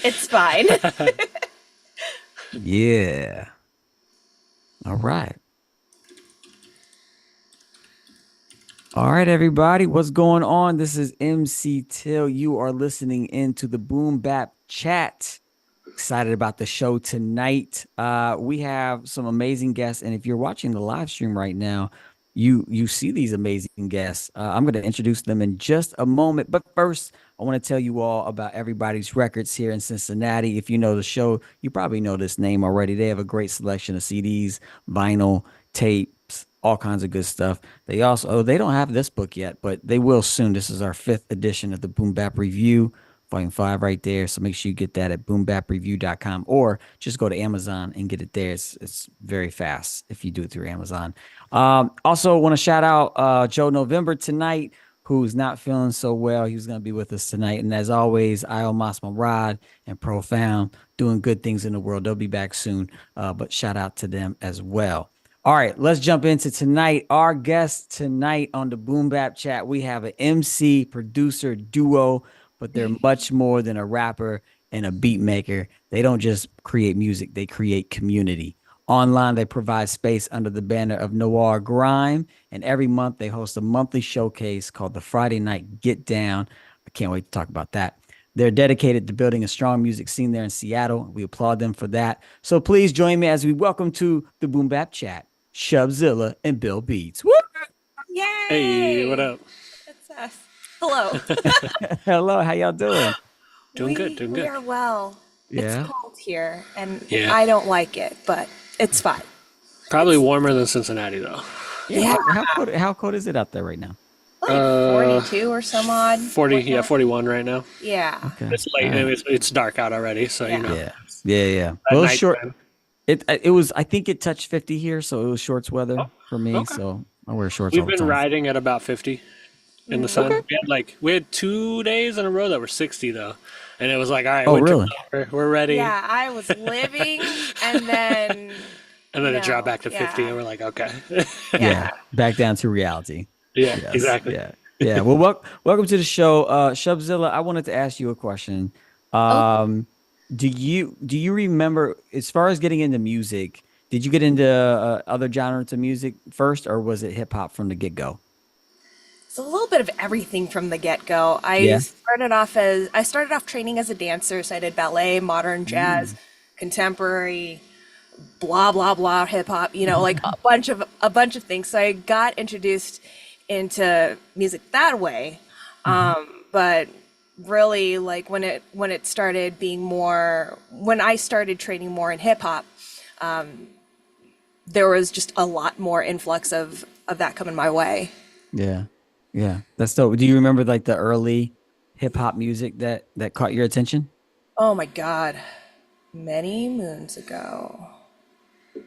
It's fine. Yeah. All right. All right, everybody. What's going on? This is MC Till. You are listening into the Boom Bap Chat. Excited about the show tonight. We have some amazing guests, and if you're watching the live stream right now, you see these amazing guests. I'm going to introduce them in just a moment, but first, I want to tell you all about Everybody's Records here in Cincinnati. If you know the show, you probably know this name already. They have a great selection of CDs, vinyl, tapes, all kinds of good stuff. They also, oh, they don't have this book yet, but they will soon. This is our fifth edition of the Boom Bap Review. Volume 5 right there. So make sure you get that at boombapreview.com or just go to Amazon and get it there. It's very fast if you do it through Amazon. Also want to shout out Joe November tonight, who's not feeling so well. He was going to be with us tonight. And as always, iomos Rod and Profound doing good things in the world. They'll be back soon. But shout out to them as well. All right, let's jump into tonight. Our guest tonight on the Boom Bap Chat, we have an MC producer duo, but they're much more than a rapper and a beat maker. They don't just create music, they create community. Online, they provide space under the banner of NOIR GRIME, and every month they host a monthly showcase called the Friday Night Get Down. I can't wait to talk about that. They're dedicated to building a strong music scene there in Seattle. We applaud them for that. So please join me as we welcome to the Boom Bap Chat, Shubzilla and Bill Beats. Woo! Yay! Hey, what up? That's us. Hello. Hello, how y'all doing? Doing good. We are well. Yeah. It's cold here, and Yeah. I don't like it, but it's fine. Probably warmer than Cincinnati though. Yeah. How cold is it out there right now? Like 42 or some odd. 40, yeah, 41 right now. Yeah. Okay. It's late. All right. It's dark out already, so Yeah. you know. Yeah. At Well, it's night short. time. It was. I think it touched 50 here, so it was shorts weather for me. okay. So I wear shorts We've all the been time. riding at about 50 in the sun. We had 2 days in a row that were 60 though, and it was like, all right, Oh, winter, really? we're ready. Yeah, I was living, and then And then it No, dropped back to 50, yeah. and we're like, okay. Yeah, back down to reality. Yeah, Yes, exactly. Yeah. Well, welcome to the show, Shubzilla. I wanted to ask you a question. oh, Do you remember, as far as getting into music, did you get into other genres of music first, or was it hip hop from the get go? it's a little bit of everything from the get-go. Yeah. I started off training as a dancer, so I did ballet, modern jazz, contemporary, blah blah blah, hip hop. Like a bunch of things. So I got introduced into music that way. But really, like when it started being more, when I started training more in hip hop, there was just a lot more influx of that coming my way. Yeah. That's dope. Do you remember like the early hip hop music that caught your attention? Oh my God. Many moons ago.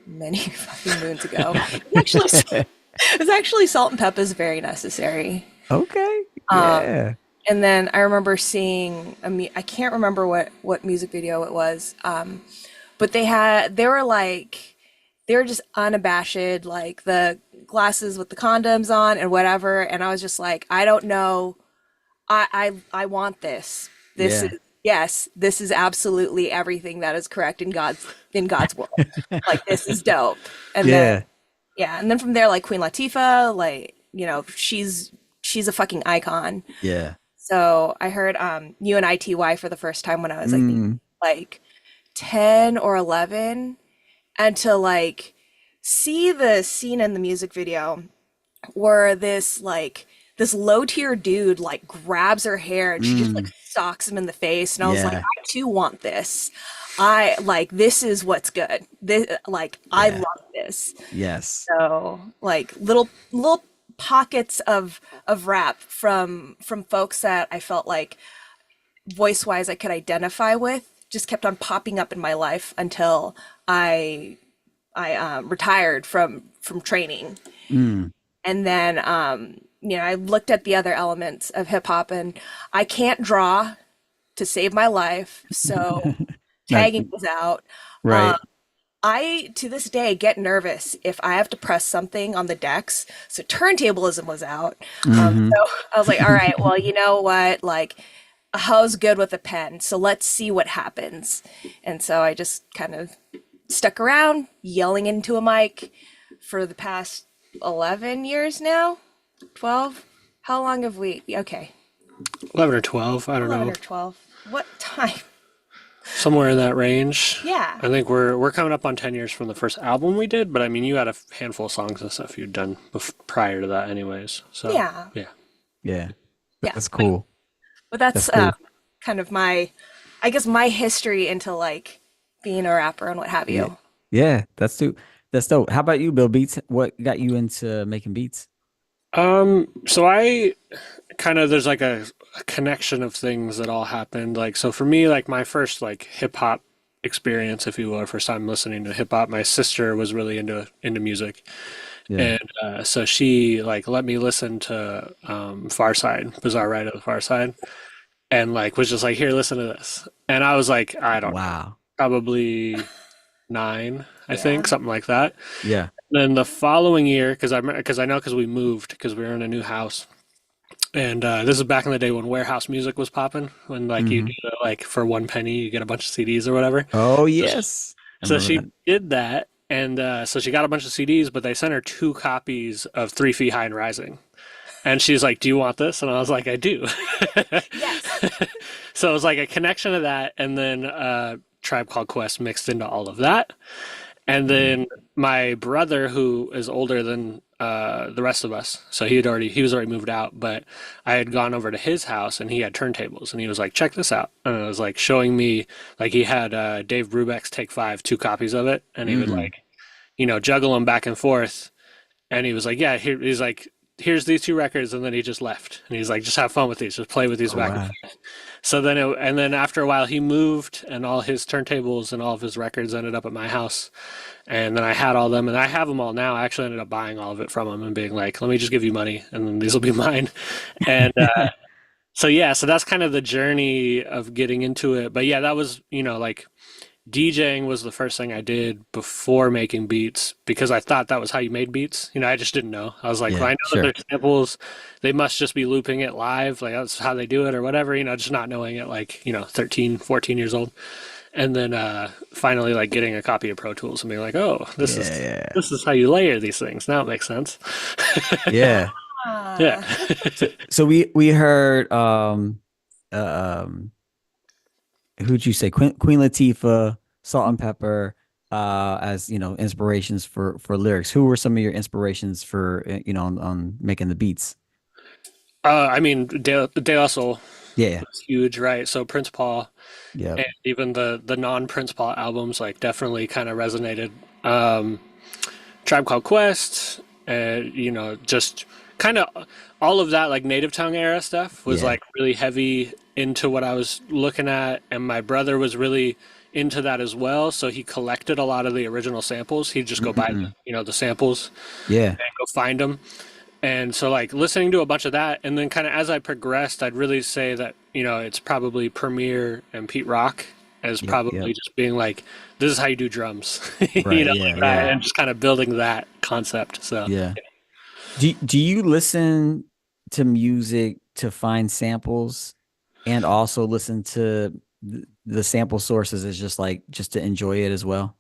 Many fucking moons ago. It was actually Salt and Peppa's Very Necessary. Okay. Yeah. And then I remember seeing, I can't remember what music video it was, but they were just unabashed, like the glasses with the condoms on and whatever. And I was just like, I don't know. I want this. This Yeah. is, yes, this is absolutely everything that is correct in God's world. Like, this is dope. And then, yeah. And then from there, like Queen Latifah, like, she's a fucking icon. Yeah. So I heard UNITY for the first time when I was like 10 or 11, and to like see the scene in the music video where this low tier dude like grabs her hair and she just like socks him in the face, and I was like, Yeah. I too want this. This is what's good. I love this. Yes. So like little pockets of rap from folks that I felt like voice wise I could identify with just kept on popping up in my life until I retired from training. And then I looked at the other elements of hip hop, and I can't draw to save my life, so tagging was out. Right. I, to this day, get nervous if I have to press something on the decks. So turntablism was out. So I was like, all right, well, you know what? Like, Ho's good with a pen, so let's see what happens. And so I just kind of stuck around yelling into a mic for the past 11 years now. 12? How long have we? Okay, 11 or 12, I don't 11 know. or 12. What time? Somewhere in that range. Yeah. I think we're coming up on 10 years from the first album we did, but I mean, you had a handful of songs and stuff you'd done prior to that anyways. So, Yeah. yeah. Yeah. Yeah. That's cool. But That's that's cool. kind of my, I guess, my history into like being a rapper and what have Yeah. you. Yeah. That's dope. How about you, Bill Beats? What got you into making beats? So I kind of there's like a connection of things that all happened. Like so for me, like my first like hip hop experience, if you will, or first time listening to hip hop, my sister was really into music, Yeah. and so she like let me listen to Far Side, Bizarre Ride of the Far Side, and like was just like, here, listen to this, and I was like, I don't know, Wow. probably 9, I Yeah. think, something like that. Yeah. Then the following year, because we moved because we were in a new house, and this is back in the day when warehouse music was popping, when like you Hmm. do like for 1 penny you get a bunch of CDs or whatever. Oh, So, yes. I so remember she that. did that, and so she got a bunch of CDs, but they sent her 2 copies of 3 Feet High and Rising, and she's like, "Do you want this?" And I was like, "I do." Yes. So it was like a connection of that, and then Tribe Called Quest mixed into all of that. And Mhm. then my brother, who is older than the rest of us, so he was already moved out, but I had gone over to his house and he had turntables, and he was like, "Check this out," and it was like showing me like he had Dave Brubeck's Take Five, 2 copies of it, and he would Mm. like juggle them back and forth, and he was like, "Yeah, he's like." Here's these 2 records, and then he just left. And he's like, just have fun with these, just play with these Oh, back and wow. forth. So then, and then after a while, he moved, and all his turntables and all of his records ended up at my house. And then I had all them, and I have them all now. I actually ended up buying all of it from him and being like, "Let me just give you money, and then these will be mine." And so yeah, so that's kind of the journey of getting into it. But yeah, that was like DJing was the first thing I did before making beats because I thought that was how you made beats. I just didn't know. I was like, well, Yeah, I know that sure. there's samples, they must just be looping it live, like that's how they do it or whatever. Just not knowing it, like 13, 14 years old. And then finally like getting a copy of Pro Tools and being like, oh, this is Yeah. this is how you layer these things. Now it makes sense. Yeah. Yeah. Ah. So we heard um who'd you say Queen Latifah, Salt and Pepper, as inspirations for lyrics. Who were some of your inspirations for on making the beats? I mean, De La Soul Yeah. was huge, right? So Prince Paul, Yep. and even the non-Prince Paul albums like definitely kind of resonated. Um, Tribe Called Quest, just kind of all of that like native tongue era stuff was Yeah. like really heavy into what I was looking at, and my brother was really into that as well. So he collected a lot of the original samples. He'd just go buy Mm. the samples Yeah. and go find them. And so like listening to a bunch of that, and then kind of as I progressed, I'd really say that it's probably Premier and Pete Rock as Yep. probably Yep. just being like, this is how you do drums, Right. Yeah. like that, Yeah. and just kind of building that concept. So Yeah. Do you listen to music to find samples and also listen to the sample sources as just to enjoy it as well?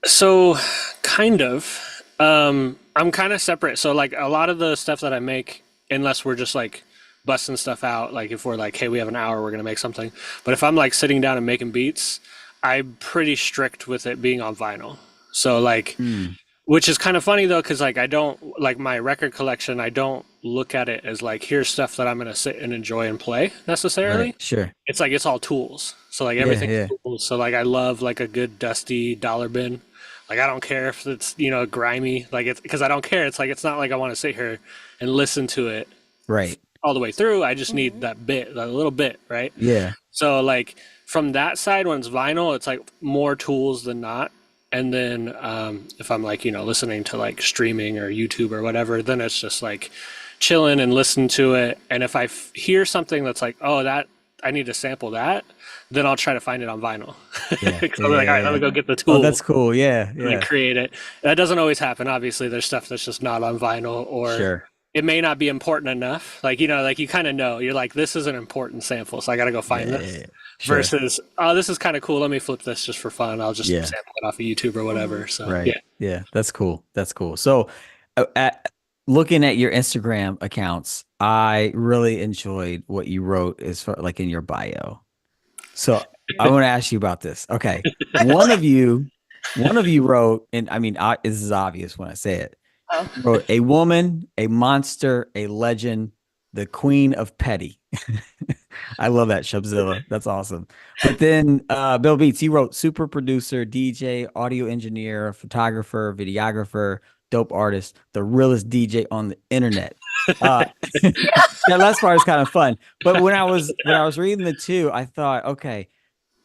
so kind of I'm kind of separate. So like a lot of the stuff that I make, unless we're just like busting stuff out, like if we're like, hey, we have an hour, we're gonna make something. But if I'm like sitting down and making beats, I'm pretty strict with it being on vinyl. So like, Mm. which is kind of funny though, because like I don't like my record collection. I don't look at it as like here's stuff that I'm gonna sit and enjoy and play Right. necessarily. Sure. It's like it's all tools. So like Yeah. everything's Yeah. tools. So like I love like a good dusty dollar bin. Like I don't care if it's grimy. Like it's because I don't care. It's like it's not like I want to sit here and listen to it Right. all the way through. I just need Mhm. that bit, that little bit, right? Yeah. So like from that side, when it's vinyl, it's like more tools than not. And then if I'm like listening to like streaming or YouTube or whatever, then it's just like chilling and listen to it. And if I hear something that's like, oh, that I need to sample that, then I'll try to find it on vinyl. Yeah. Because Yeah. I'll be like, all Yeah. right, let me Yeah. go get the Oh, tool that's cool. Yeah. and then Yeah. create it. That doesn't always happen. Obviously, there's stuff that's just not on vinyl, or Sure. it may not be important enough. Like, you know, like you kind of know, you're like, this is an important sample, so I got to go find this. Sure. Versus, oh, this is kind of cool. Let me flip this just for fun. I'll just sample it off of YouTube or whatever. So, right. Yeah, that's cool. That's cool. So, looking at your Instagram accounts, I really enjoyed what you wrote as far like in your bio. So, I want to ask you about this. Okay, one of you wrote, and I mean, this is obvious when I say it. Oh. Wrote a woman, a monster, a legend, the queen of petty. I love that, Shubzilla. That's awesome. But then Bill Beats, he wrote super producer, DJ, audio engineer, photographer, videographer, dope artist, the realest DJ on the internet. That last part is kind of fun. But when I was reading the two, I thought, okay,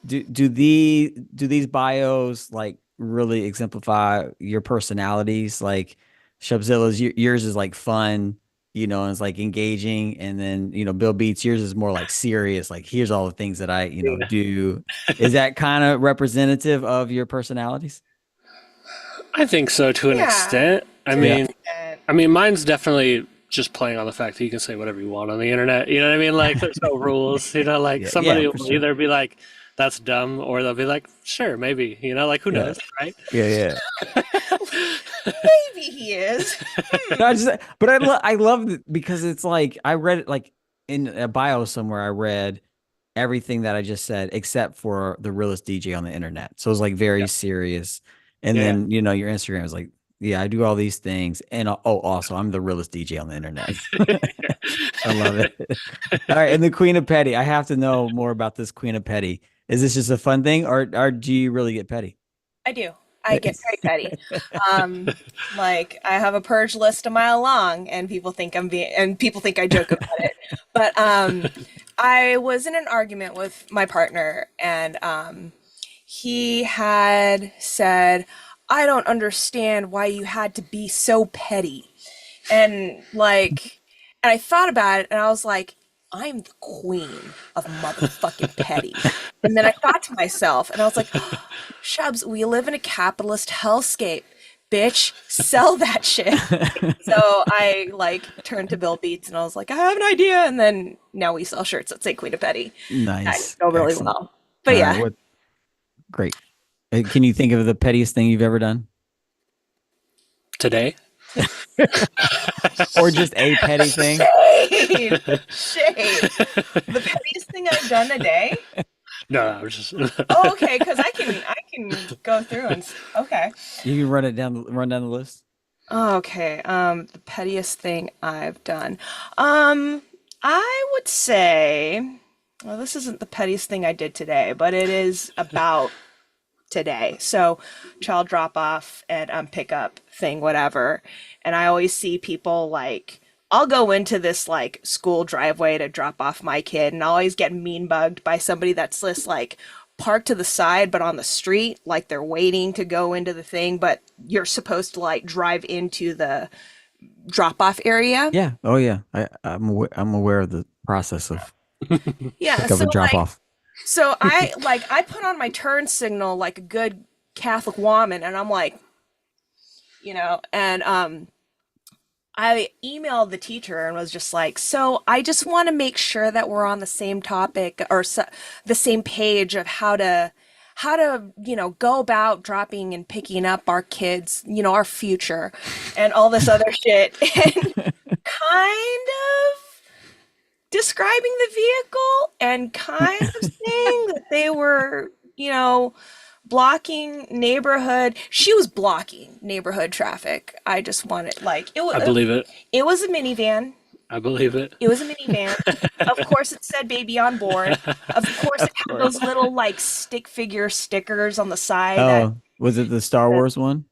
do these bios like really exemplify your personalities? Like Shubzilla's, yours is like fun, you know, and it's like engaging, and then, you know, Bill Beats, yours is more like serious, like here's all the things that I, you know, do. Is that kind of representative of your personalities? I think so to an extent. I mean, mine's definitely just playing on the fact that you can say whatever you want on the internet. You know what I mean? Like, there's no rules. You know, like somebody will either be like, "That's dumb," or they'll be like, "Sure, maybe." You know, like who knows, right? Yeah. Maybe he is. No, but I love it because it's like I read it like in a bio somewhere. I read everything that I just said except for the realest DJ on the internet. So it was like very serious. And then, you know, your Instagram is like, yeah, I do all these things. And also I'm the realest DJ on the internet. I love it. All right. And the Queen of Petty. I have to know more about this Queen of Petty. Is this just a fun thing or do you really get petty? I do. I get very petty. Like I have a purge list a mile long, and people think I joke about it. But I was in an argument with my partner, and he had said, "I don't understand why you had to be so petty," and I thought about it, and I was like, I'm the queen of motherfucking petty. And then I thought to myself, and I was like, Shubs, we live in a capitalist hellscape. Bitch, sell that shit. So I turned to Bill Beats and I was like, I have an idea. And then now we sell shirts that say Queen of Petty. Nice. I go really well. But right, great. Can you think of the pettiest thing you've ever done? Today? Or just a petty thing? Shade. The pettiest thing I've done today? No, I was just. Oh, okay, because I can go through and okay. You can run down the list. Oh, okay. The pettiest thing I've done. I would say, well, this isn't the pettiest thing I did today, but it is about today. So, child drop off and pick up thing, whatever. And I always see people I'll go into this school driveway to drop off my kid, and I'll always get mean bugged by somebody that's just parked to the side but on the street, like they're waiting to go into the thing, but you're supposed to drive into the drop off area. Yeah. Oh yeah. I'm aware of the process of So drop off. So I put on my turn signal like a good Catholic woman, and I'm like, and I emailed the teacher and was just like, so I just want to make sure that we're on the same topic or the same page of how to go about dropping and picking up our kids, our future and all this other shit, and kind of describing the vehicle and kind of saying that they were, she was blocking neighborhood traffic. I just wanted it was, I believe it. It was a minivan. I believe it. It was a minivan. Of course it said baby on board. Of course it had those little stick figure stickers on the side. Oh, was it the Star Wars one?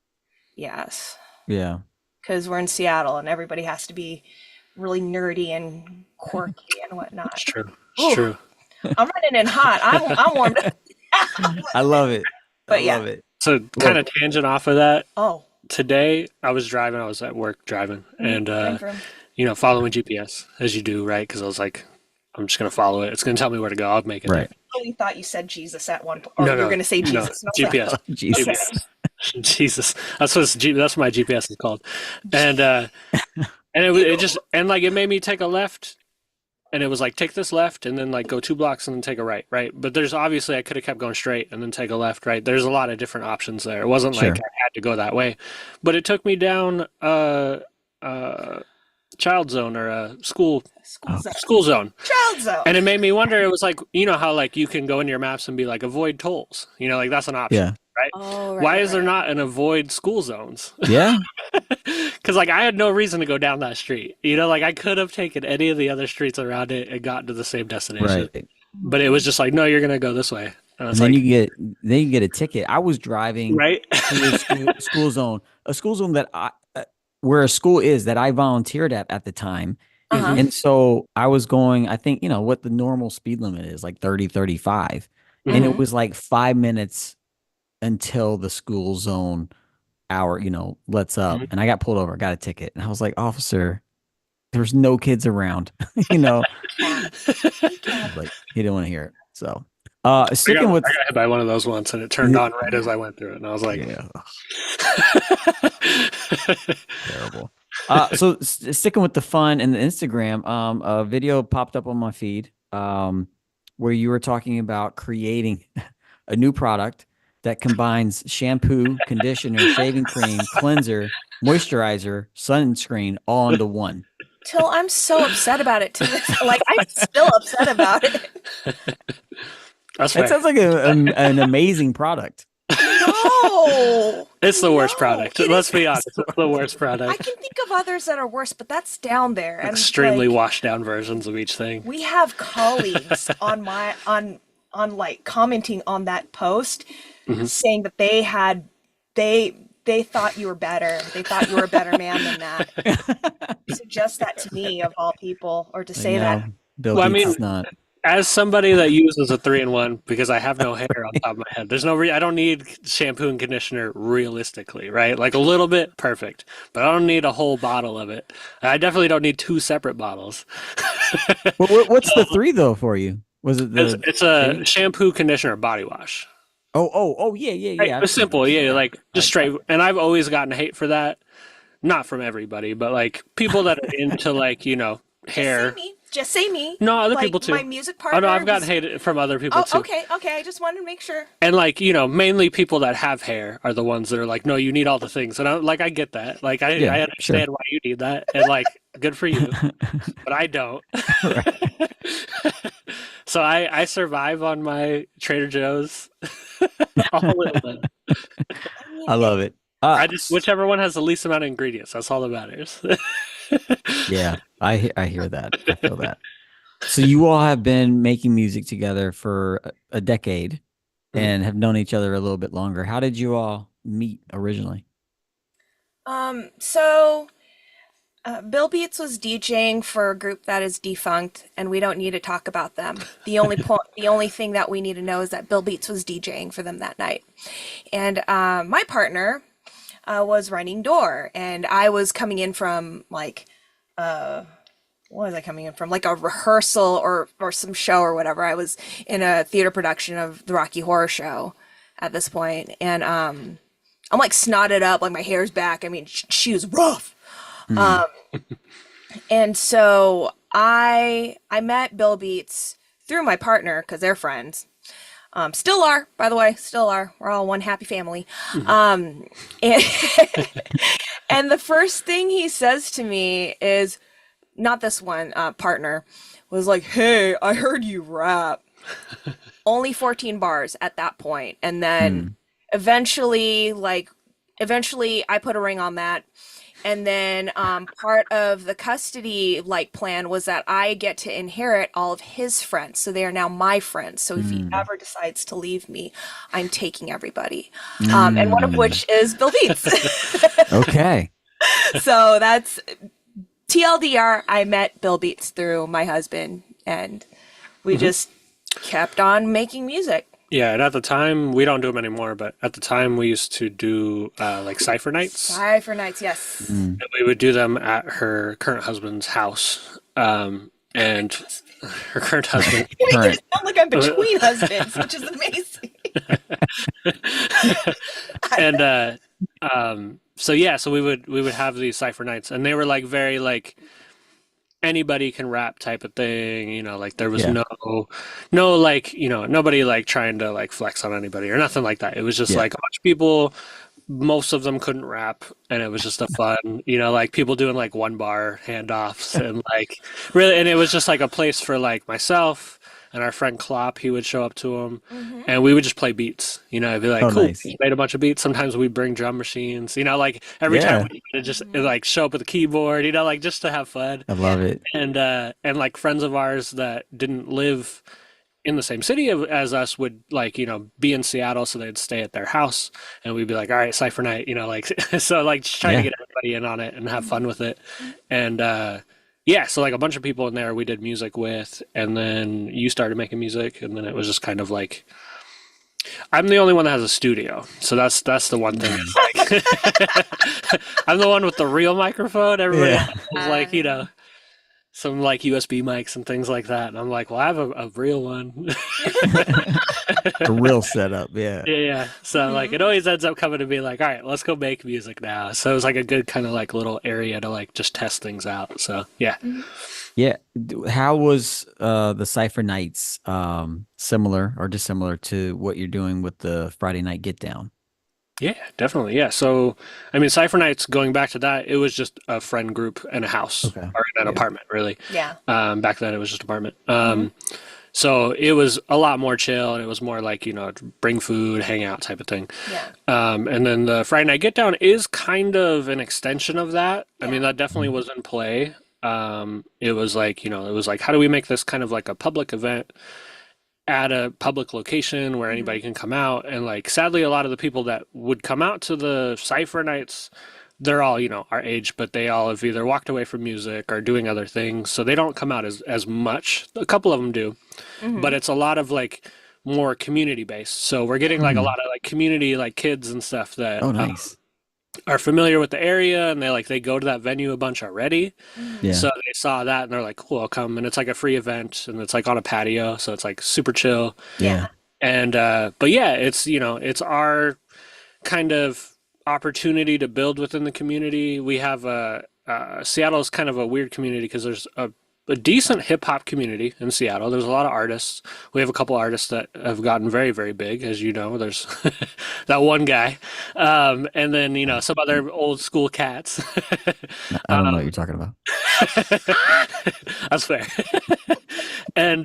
Yes. Yeah. Because we're in Seattle and everybody has to be really nerdy and quirky and whatnot. It's true. It's true. I'm running in hot. I'm warmed up. I love it. But love it. So kind of tangent off of that. Oh. Today I was at work driving and following GPS as you do, right? Because I was like, I'm just gonna follow it. It's gonna tell me where to go. I'll make it. Right. I really thought you said Jesus at one point. Or you were gonna say Jesus. No, GPS. Jesus. Okay. Jesus. That's what my GPS is called. And And it just, and like it made me take a left, and it was like take this left and then like go 2 blocks and then take a right, right? But there's obviously I could have kept going straight and then take a left, right? There's a lot of different options there. It wasn't like Sure. I had to go that way, but it took me down a child zone or a School zone. school zone. Child zone. And it made me wonder, it was like, you know how like you can go into your maps and be like avoid tolls, like that's an option, Yeah. right? Oh, right, Why is there right. not an avoid school zones? Yeah. Because like I had no reason to go down that street. Like I could have taken any of the other streets around it and gotten to the same destination. Right. But it was just like, no, you're gonna go this way. And I And was then like, you get a ticket. I was driving right? through a school zone that where a school is that I volunteered at the time. Uh-huh. And so I was going, I think, what the normal speed limit is, like 30, 35. And it Mhm. was like 5 minutes until the school zone hour, lets up. Mhm. And I got pulled over, got a ticket. And I was like, officer, there's no kids around, like he didn't want to hear it. So sticking with I got hit by one of those once, and it turned on right as I went through it, and I was like, yeah, terrible. So sticking with the fun and the Instagram, a video popped up on my feed, where you were talking about creating a new product that combines shampoo, conditioner, shaving cream, cleanser, moisturizer, sunscreen all into one. Till I'm so upset about it to this. Like I'm still upset about it. that's That fair. sounds like an amazing product. No. It's the worst No, product. it Let's is- be honest. It's the worst I product. can think of others that are worse, but that's down there. And Extremely like, washed down versions of each thing. we have colleagues on my on like commenting on that post Mhm. saying that they thought you were better. They thought you were a better man than that. Suggest that to me of all people, or to say that. Bill Well, I Beats mean, is not. As somebody that uses a 3-in-1, because I have no hair on top of my head, there's no I don't need shampoo and conditioner realistically, right? Like a little bit, perfect. But I don't need a whole bottle of it. I definitely don't need 2 separate bottles. What's the 3 though for you? Was it the? It's a shampoo, conditioner, body wash. Oh, yeah. Right? I've It's seen simple, those. yeah, like just straight. And I've always gotten hate for that. Not from everybody, but like people that are into like, hair. Say me. Just say me. No, other Like, people too. my music Oh partner. no, I've gotten just- hate from other people Oh, too. okay. I just wanted to make sure. And like, mainly people that have hair are the ones that are like, no, you need all the things. And I'm like, I get that. Like, I Yeah, understand sure. why you need that. And like, good for you. But I don't. So I survive on my Trader Joe's a little bit. I love it. Whichever one has the least amount of ingredients. That's all that matters. Yeah, I hear that. I feel that. So you all have been making music together for a decade and have known each other a little bit longer. How did you all meet originally? So Bill Beats was DJing for a group that is defunct, and we don't need to talk about them. The only thing that we need to know is that Bill Beats was DJing for them that night, and my partner was running door, and I was coming in from like what was I coming in from? Like a rehearsal or some show or whatever. I was in a theater production of the Rocky Horror Show at this point, and I'm like snotted up, like my hair's back. I mean, she was rough. And so I met Bill Beats through my partner because they're friends. Still are, by the way, still are. We're all one happy family. And, and the first thing he says to me is, not this one partner, was like, "Hey, I heard you rap." Only 14 bars at that point. And then eventually I put a ring on that. And then part of the custody plan was that I get to inherit all of his friends. So they are now my friends. So if he ever decides to leave me, I'm taking everybody. And one of which is Bill Beats. Okay. So that's TLDR. I met Bill Beats through my husband, and we just kept on making music. Yeah, and at the time, we don't do them anymore, but at the time we used to do like Cypher Nights. Cypher Nights, yes. And we would do them at her current husband's house. And her current husband. It Current. sound like I'm between husbands, which is amazing. And so yeah, so we would have these cypher nights, and they were like very like anybody can rap type of thing, like there was Yeah. no like, nobody like trying to like flex on anybody or nothing like that. It was just Yeah. like a bunch of people, most of them couldn't rap, and it was just a fun, like people doing like one bar handoffs and like really, and it was just like a place for like myself and our friend Klopp. He would show up to them, Mm-hmm. and we would just play beats. It'd be like, Oh, cool, nice. we played a bunch of beats. Sometimes we'd bring drum machines. Like every Yeah. time we just like show up with a keyboard. Like just to have fun. I love it. And like friends of ours that didn't live in the same city as us would like be in Seattle, so they'd stay at their house, and we'd be like, all right, cypher night, like so like just trying to Yeah. get everybody in on it and have fun with it. And yeah, so like a bunch of people in there we did music with, and then you started making music, and then it was just kind of like I'm the only one that has a studio, so that's the one thing. Is like I'm the one with the real microphone. Everybody Yeah. else is like some like USB mics and things like that, and I'm like, well, I have a real one. The real setup. Yeah. Yeah. So like it always ends up coming to be like, all right, let's go make music now. So it was like a good kind of like little area to like just test things out. So yeah. Yeah. How was the Cypher nights similar or dissimilar to what you're doing with the Friday night get down? Yeah, definitely. Yeah. So, I mean, Cypher Nights, going back to that, it was just a friend group and a house Okay. or in an Yeah. apartment, really. Yeah. Back then, it was just apartment. So it was a lot more chill, and it was more like, bring food, hang out type of thing. Yeah. And then the Friday Night Get Down is kind of an extension of that. I Yeah. mean, that definitely was in play. It was like, it was like, how do we make this kind of like a public event at a public location where anybody can come out? And like, sadly, a lot of the people that would come out to the Cypher Nights, they're all, our age, but they all have either walked away from music or doing other things. So they don't come out as much. A couple of them do, but it's a lot of like more community based. So we're getting like a lot of like community, like kids and stuff that Oh, nice. are familiar with the area, and they go to that venue a bunch already. Yeah. So they saw that and they're like, cool, I'll come. And it's like a free event, and it's like on a patio. So it's like super chill. Yeah. And, but yeah, it's, it's our kind of opportunity to build within the community. We have Seattle's kind of a weird community because there's a decent hip hop community in Seattle. There's a lot of artists. We have a couple artists that have gotten very, very big, as you know. There's that one guy, and then some other old school cats. I don't know what you're talking about. That's fair. And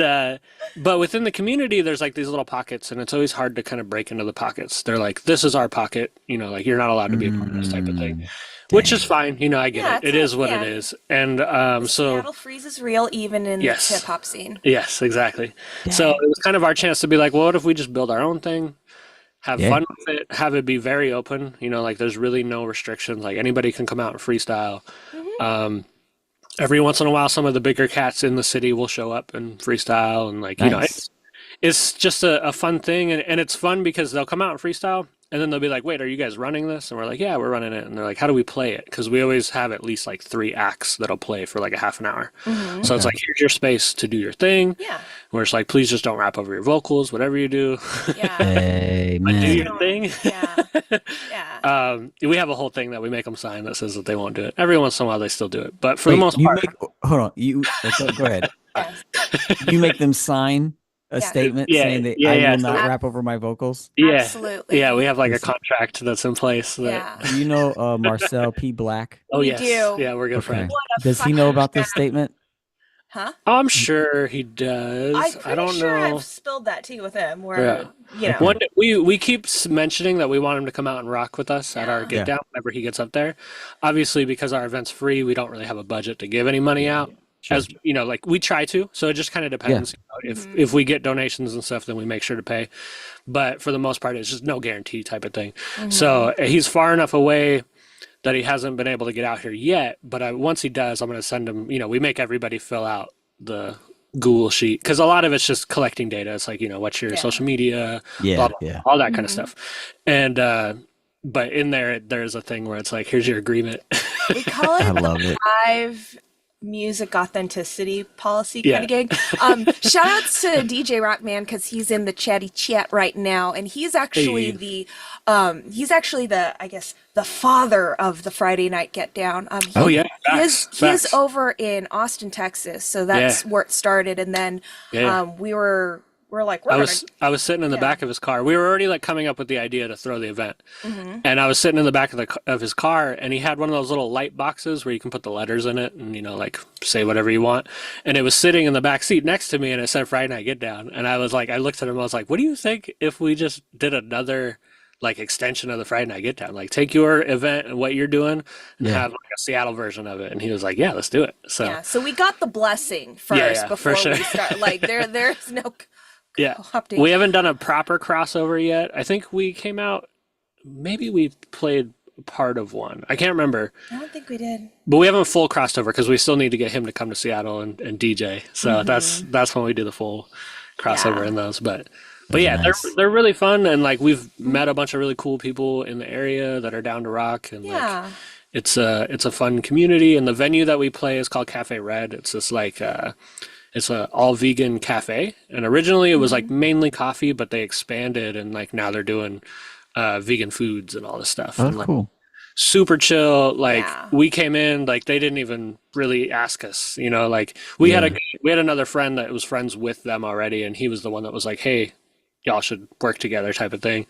but within the community, there's like these little pockets, and it's always hard to kind of break into the pockets. They're like, this is our pocket, like you're not allowed to be a part of this type of thing, which is fine. I get Yeah, it. It is what it is. And so Seattle freeze is real even in Yes. the hip hop scene. yes, exactly. So it was kind of our chance to be like, well, what if we just build our own thing? Have Yeah. fun with it, have it be very open, like there's really no restrictions. Like anybody can come out and freestyle. Every once in a while, some of the bigger cats in the city will show up and freestyle, and like, Nice. it's just a fun thing. And it's fun because they'll come out and freestyle, and then they'll be like, wait, are you guys running this? And we're like, yeah, we're running it. And they're like, how do we play it? Because we always have at least like 3 acts that'll play for like a half an hour. So it's like, here's your space to do your thing. Yeah. Where it's like, please just don't rap over your vocals, whatever you do. Yeah. Hey, Do man. your thing. Yeah. Yeah. We have a whole thing that we make them sign that says that they won't do it. Every once in a while, they still do it, but for the Wait, most you part, hold on. Go ahead. Yes. You make them sign a Yeah. statement Yeah, saying that yeah, I yeah, will so- not rap over my vocals. yeah, Absolutely. yeah, we have like a contract that's in place. That, Yeah. Do you know Marcel P. Black? Oh We yes, do. yeah, we're good Okay. friends. Does he know about this statement? Huh? I'm sure he does. I'm pretty I don't sure know. I've spilled that tea with him where, One, we keep mentioning that we want him to come out and rock with us at our Yeah. get Yeah. down whenever he gets up there. Obviously, because our event's free, we don't really have a budget to give any money out. Sure. As like we try to, so it just kind of depends. If we get donations and stuff, then we make sure to pay. But for the most part, it's just no guarantee type of thing. So he's far enough away that he hasn't been able to get out here yet. But once he does, I'm going to send him. We make everybody fill out the Google sheet because a lot of it's just collecting data. It's like what's your Yeah. social media, Yeah, blah, blah, yeah. all that kind of stuff. And but in there's a thing where it's like, here's your agreement. we call I it love it. music authenticity policy Yeah. kind of gig. Shout outs to DJ Rockman because he's in the chatty chat right now, and he's actually Hey. the I guess the father of the Friday Night Get Down. Oh yeah, He facts, is he is facts. over in Austin, Texas, so Yeah, that's where it started, and then yeah. we're like we're I gonna was I was sitting in the yeah. back of his car. We were already like coming up with the idea to throw the event, and I was sitting in the back of of his car, and he had one of those little light boxes where you can put the letters in it, and like say whatever you want. And it was sitting in the back seat next to me, and it said Friday Night Get Down. And I was like, I looked at him, I was like, what do you think if we just did another like extension of the Friday Night Get Down? Like take your event and what you're doing, and Yeah. have like a Seattle version of it. And he was like, yeah, let's do it. So Yeah, so we got the blessing yeah, first yeah, for before sure. we start. Like there's no Yeah. co-opting. We haven't done a proper crossover yet. I think we came out, maybe we played part of one. I can't remember, I don't think we did. but we haven't full crossed over because we still need to get him to come to Seattle and DJ. So that's when we do the full crossover Yeah. in those. But That's yeah, nice. they're really fun, and like we've met a bunch of really cool people in the area that are down to rock, and like Yeah. it's a fun community. And the venue that we play is called Cafe Red. It's this like it's a all vegan cafe, and originally it was like mainly coffee, but they expanded, and like now they're doing vegan foods and all this stuff, Oh, and that's like cool. super chill. Like Yeah. we came in, like they didn't even really ask us, like Yeah. we had another friend that was friends with them already, and he was the one that was like, hey, y'all should work together type of thing.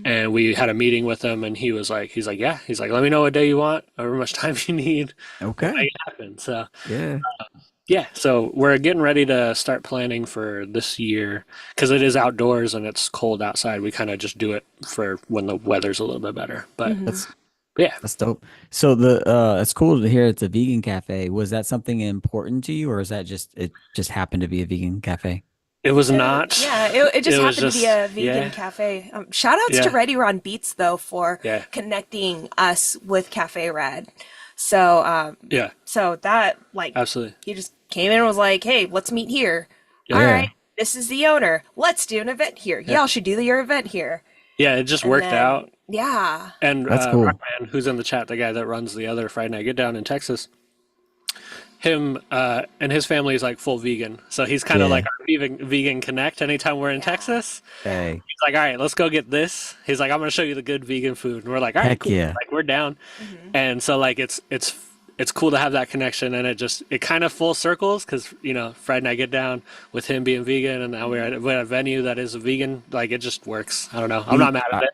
And we had a meeting with him, and he's like, yeah, he's like, let me know what day you want, however much time you need, we'll Okay. make it happen. So Yeah. yeah, so we're getting ready to start planning for this year because it is outdoors and it's cold outside. We kind of just do it for when the weather's a little bit better. That's But yeah, that's dope. So it's cool to hear it's a vegan cafe. Was that something important to you, or is that just it just happened to be a vegan cafe? it was not. Yeah, it just It was happened to be just a vegan yeah, cafe. Shout outs to yeah, Ready Ron Beats though for yeah, connecting us with Cafe Red. So yeah, so that like absolutely. he just came in and was like, "Hey, let's meet here." All Yeah, Yeah. right, this is the owner. Let's do an event here. yeah, Y'all should do your event here. yeah. It just And worked then out. yeah, And That's cool. Rockman, who's in the chat, the guy that runs the other Friday Night Get Down in Texas, him and his family is like full vegan, so he's kind of Yeah. like our vegan connect. Anytime we're in yeah. Texas, Hey. he's like, all right, let's go get this. He's like, I'm gonna show you the good vegan food, and we're like, all right, Heck cool, yeah. like we're down. And so like it's cool to have that connection, and it kind of full circles because Friday Night Get Down with him being vegan, and now we're at a venue that is a vegan. Like it just works. I don't know. I'm We not mad at it.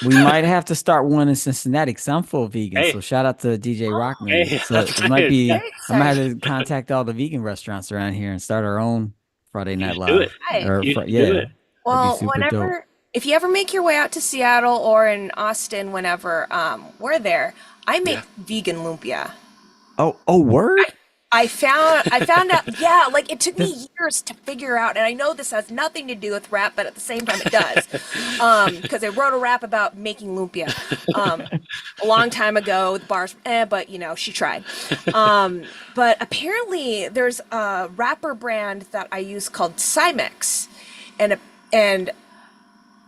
we might have to start one in Cincinnati because I'm full vegan. Hey, So shout out to DJ Rockman. hey, So that's it might it. be Very I might have exciting. to contact all the vegan restaurants around here and start our own Friday You Night should do it. Live. Right. Or You should do yeah, it. that'd be Well, super dope. if you ever make your way out to Seattle or in Austin, whenever we're there, I make Yeah. vegan lumpia. Oh, word? I found out, yeah, like it took me years to figure out, and I know this has nothing to do with rap, but at the same time it does. Because I wrote a rap about making lumpia a long time ago with bars, but she tried. But apparently there's a rapper brand that I use called Cymex, and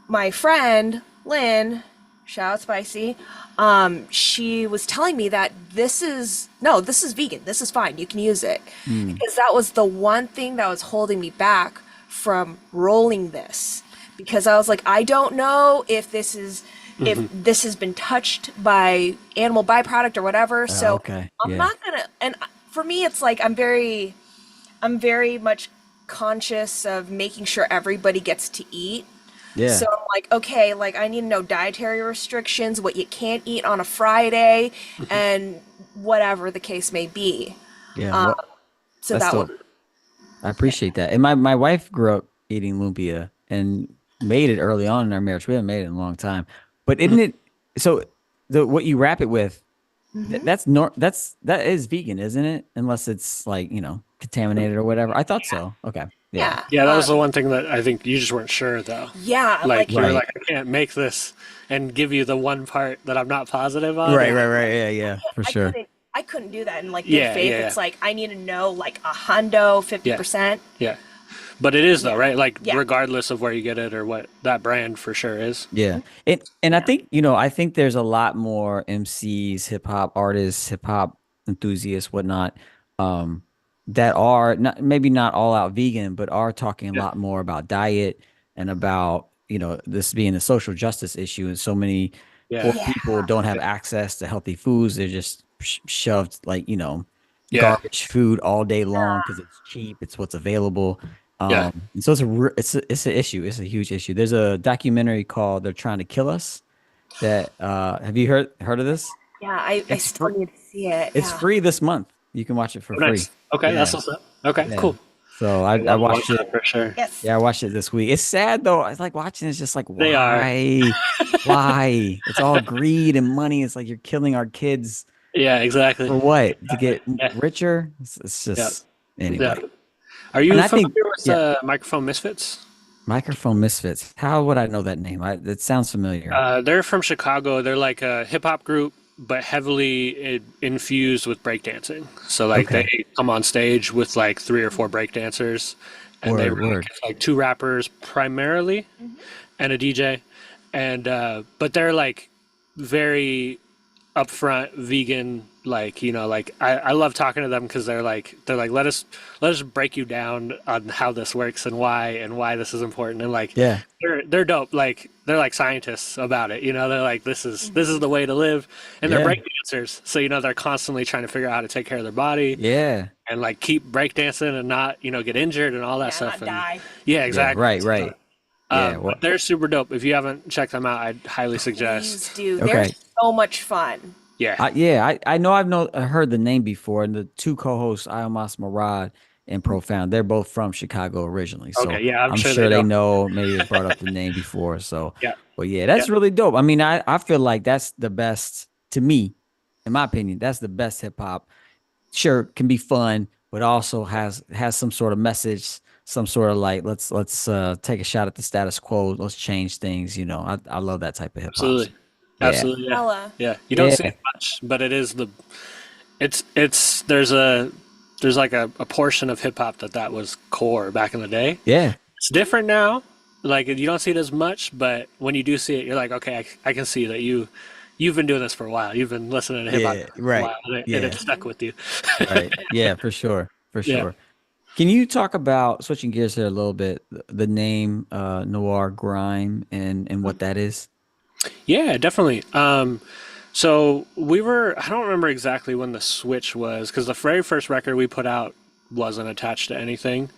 my friend Lynn, shout out Spicy, she was telling me that this is vegan. This is fine. You can use it. Because that was the one thing that was holding me back from rolling this. Because I was like, I don't know if this has been touched by animal byproduct or whatever. So Okay. I'm Yeah. not gonna, and for me it's like I'm very much conscious of making sure everybody gets to eat. Yeah. So I'm like, okay, like I need to know dietary restrictions, what you can't eat on a Friday, and whatever the case may be. Yeah. Um, Well, so that's that dope. would, I appreciate that. And my wife grew up eating lumpia and made it early on in our marriage. We haven't made it in a long time. But isn't it so what you wrap it with, that is vegan, isn't it? Unless it's like, contaminated or whatever. I thought so. Okay. Yeah. yeah, Yeah, that was the one thing that I think you just weren't sure though. yeah, Like like you were Right. like, I can't make this and give you the one part that I'm not positive on. Right. Yeah. Yeah. For I sure. couldn't do that in like good Yeah, faith. yeah, It's yeah. like I need to know like a hundo, 50%. Yeah. But it is though, right? Like Yeah. regardless of where you get it or what that brand for sure is. Yeah. And I think there's a lot more MCs, hip hop artists, hip hop enthusiasts, whatnot, that are not, maybe not all out vegan, but are talking a Yeah. lot more about diet and about, this being a social justice issue. And so many poor Yeah. Yeah. people don't have access to healthy foods. They're just shoved like, Yeah. garbage food all day long because it's cheap. It's what's available. Yeah. And so it's an issue. It's a huge issue. There's a documentary called "They're Trying to Kill Us." That have you heard of this? Yeah, I It's still free. need to see it. It's Yeah. free this month. You can watch it for Oh, free. nice. Okay, that's Yeah, what's up. Okay, yeah. cool. So I, I I love to watch watched it. that for sure. Yes. Yeah, I watched it this week. It's sad though. It's like watching it's just like They are. why? It's all greed and money. It's like you're killing our kids Yeah, exactly. for what? To get Yeah. richer? It's Yeah. just Yeah. anyway. Are And you I think familiar with yeah, Microphone Misfits? Microphone Misfits. How would I know that name? It sounds familiar. They're from Chicago. They're like a hip hop group, but heavily infused with breakdancing. So like Okay. they come on stage with like 3 or 4 breakdancers, and they Word, word. it's like 2 rappers primarily, and a DJ, and but they're like very upfront vegan, like like I love talking to them because they're like let us break you down on how this works and why this is important, and like Yeah. they're dope, like they're like scientists about it, they're like this is the way to live, and they're Yeah. break dancers, so they're constantly trying to figure out how to take care of their body Yeah. and like keep breakdancing and not get injured and all that Yeah, stuff, not and die. yeah, Yeah. exactly. Right, right. Yeah. But they're super dope. If you haven't checked them out, I'd highly Please suggest. do. They're Okay. so much fun. Yeah. I know I heard the name before, and the two co-hosts, iomos Marad and Profound, they're both from Chicago originally. So Okay, yeah, I'm I'm sure they sure they know. know, maybe they brought up the name before. So, Yeah. but yeah, Yeah. that's really dope. I mean, I feel like that's the best to me, in my opinion, that's the best hip hop. Sure, can be fun, but also has some sort of message, some sort of like let's take a shot at the status quo. Let's change things. I love that type of hip hop. So, Absolutely. yeah. Absolutely, yeah. Ella. Yeah. You don't see Yeah. it much, but it is it's there's like a portion of hip hop that was core back in the day. Yeah. It's different now. Like you don't see it as much, but when you do see it, you're like, okay, I can see that you've been doing this for a while. You've been listening to hip hop Yeah. for a Right. while, and Yeah. it stuck with you. Right. Yeah, for sure. For Yeah. sure. Can you talk about switching gears here a little bit, the name Noir Grime and what that is? Yeah, definitely. So I don't remember exactly when the switch was, because the very first record we put out wasn't attached to anything.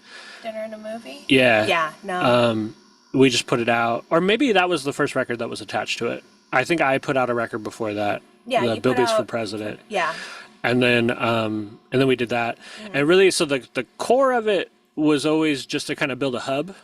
Dinner and a movie? Yeah. Yeah, no. We just put it out, or maybe that was the first record that was attached to it. I think I put out a record before that. Yeah, the you Bill put Beats for out- President, yeah. and then we did that, and really, so the core of it was always just to kind of build a hub.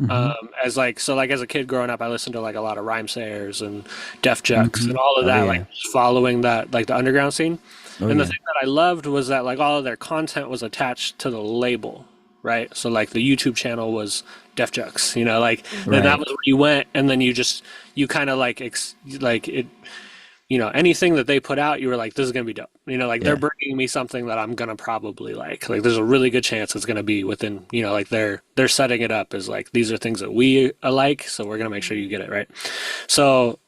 Mhm. As like so like as a kid growing up, I listened to like a lot of Rhyme Sayers and Def Jux Mhm. and all of Oh, that, yeah. like just following that, like the underground scene. Oh, And the yeah. thing that I loved was that like all of their content was attached to the label, right? So like the YouTube channel was Def Jux, like then that Right. was where you went, and then you kind of like like it, anything that they put out, you were like, this is gonna be dope. Like they're Yeah. bringing me something that I'm gonna probably like. Like there's a really good chance it's gonna be within, like they're setting it up as like these are things that we like, so we're gonna make sure you get it right. So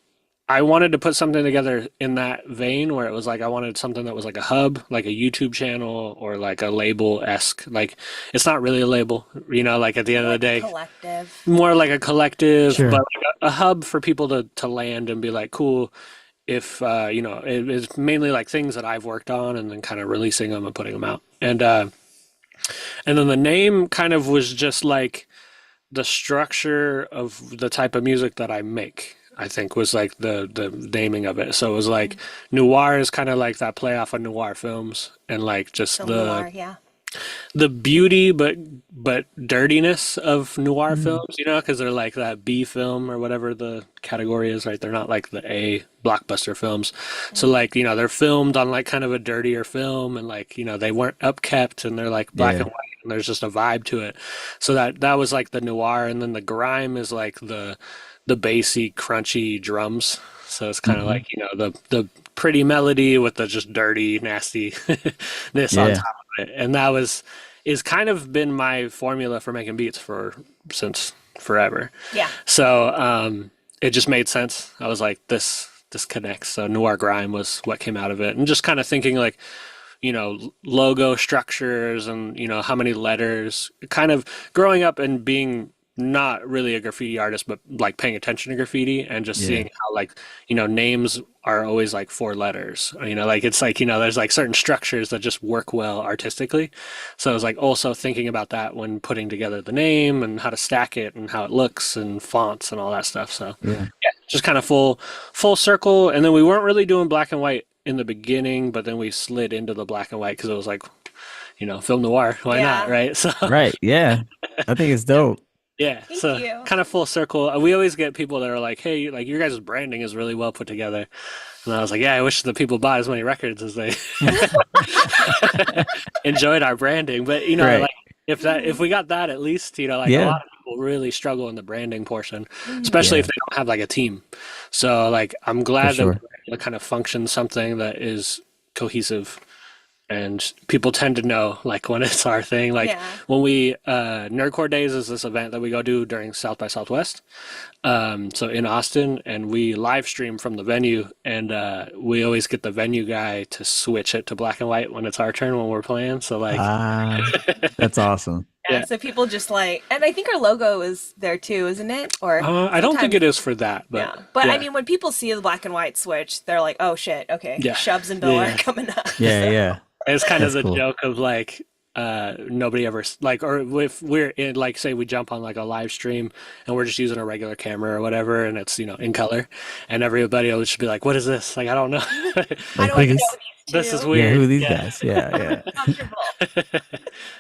I wanted to put something together in that vein where it was like I wanted something that was like a hub, like a YouTube channel or like a label-esque. Like it's not really a label, like at the end of the day, Collective. more like a collective, Sure. but like a hub for people to land and be like, cool. If it's mainly like things that I've worked on, and then kind of releasing them and putting them out, and then the name kind of was just like the structure of the type of music that I make. I think was like the naming of it. So it was like noir is kind of like that play off of noir films, and like just Film the noir, yeah. the beauty but dirtiness of noir Mhm. films, because they're like that B film or whatever the category is, right? They're not like the A blockbuster films. So like, they're filmed on like kind of a dirtier film, and like, they weren't upkept, and they're like black Yeah. and white, and there's just a vibe to it. So that was like the noir, and then the grime is like the bassy, crunchy drums. So it's kind of Mhm. like, the pretty melody with the just dirty nastiness on Yeah. top of it. And is kind of been my formula for making beats since forever. Yeah. So it just made sense. I was like, this connects. So Noir Grime was what came out of it. And just kind of thinking like, logo structures and, how many letters. Kind of growing up and being not really a graffiti artist, but like paying attention to graffiti and just Yeah. seeing how like, names are always like 4 letters. Like it's like, there's like certain structures that just work well artistically. So I was like also thinking about that when putting together the name and how to stack it and how it looks and fonts and all that stuff. So Yeah. yeah, just kind of full circle. And then we weren't really doing black and white in the beginning, but then we slid into the black and white because it was like, film noir. Why not, Yeah. right? So Right. Yeah. I think it's dope. yeah, Thank so you. kind of full circle. We always get people that are like, "Hey, like your guys' branding is really well put together," and I was like, "Yeah, I wish the people buy as many records as they enjoyed our branding." But Right. like if we got that at least, like a Yeah. lot of people really struggle in the branding portion, Mhm. especially Yeah. if they don't have like a team. So like I'm For glad that sure. we're able to kind of function something that is cohesive and people tend to know like when it's our thing. Like Yeah. when we Nerdcore Days is this event that we go do during South by Southwest. So in Austin, and we live stream from the venue, and we always get the venue guy to switch it to black and white when it's our turn when we're playing. So like, Ah, that's awesome. Yeah, yeah, so people just like, and I think our logo is there too, isn't it? Or I don't think sometimes, it is for that, yeah. but But I yeah, mean, when people see the black and white switch, they're like, oh shit, okay, yeah, Shubs and Bill are yeah. coming up. Yeah. So, Yeah. It's kind of That's the cool. joke of like nobody ever like, or if we're in like say we jump on like a live stream and we're just using a regular camera or whatever and it's in color and everybody will just be like, what is this? Like I don't know. how Like do who I these? know these This is two? Yeah. Who weird. are these Yeah. guys? Yeah. Yeah. Comfortable.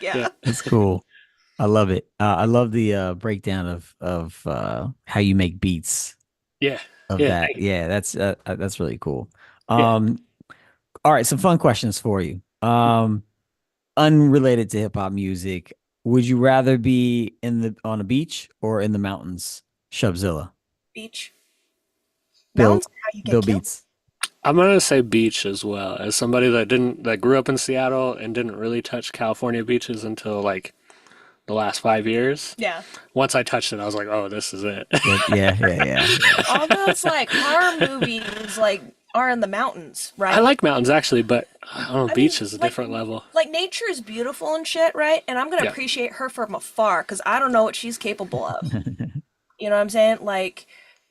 Yeah. Yeah. That's cool. I love it. I love the breakdown of how you make beats Yeah. of Yeah. that. Yeah, that's really cool. Yeah. All right, some fun questions for you. Unrelated to hip hop music, would you rather be on a beach or in the mountains? Shubzilla, Beach. Bill, Mountains are how you Bill get killed. Beats. I'm gonna say beach as well. As somebody that grew up in Seattle and didn't really touch California beaches until like the last 5 years. Yeah. Once I touched it, I was like, oh, this is it. Yeah. All those like horror movies like are in the mountains, I right? like mountains actually, but I don't know, I mean, beach is a like different level. like nature is beautiful and shit, right? And I'm gonna Yeah. appreciate her from afar because I don't know what she's capable of. You know what I'm saying? Like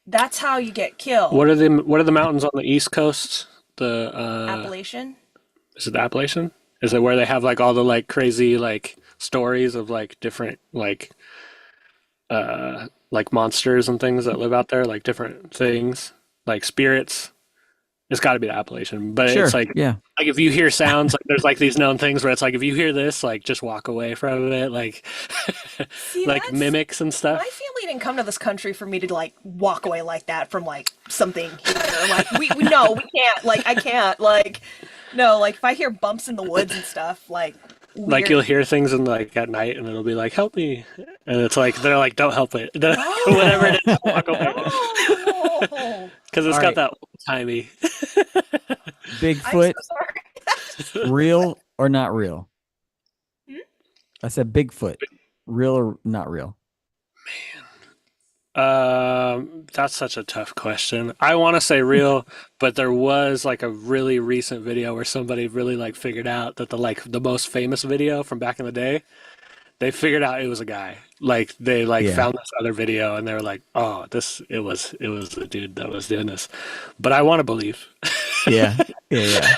that's how you get killed. What are the mountains on the East Coast? The Appellation. is it the Appalachian? Is it where they have like all the like crazy like stories of like different like monsters and things that live out there, like different things, like spirits? It's got to be the Appalachian, but Sure. it's like Yeah. if you hear sounds, like there's like these known things where it's like if you hear this, like just walk away from it, like See, like that's mimics and my stuff. family didn't come to this country for me to like walk away like that from like something here. Like we no, we can't. Like I can't. Like no, like if I hear bumps in the woods and stuff, like Like weird. you'll hear things in like at night, and it'll be like, "Help me," and it's like they're like, "Don't help it," whatever it is, walk away, No. because it's All got right. that old timey. I'm Bigfoot, so sorry. real or not real? Hmm? I said Bigfoot, real or not real? That's such a tough question. I want to say real, but there was like a really recent video where somebody really like figured out that the most famous video from back in the day, they figured out it was a guy. Like they like Yeah. found this other video and they were like, "Oh, it was the dude that was doing this." But I want to believe. Yeah. Yeah.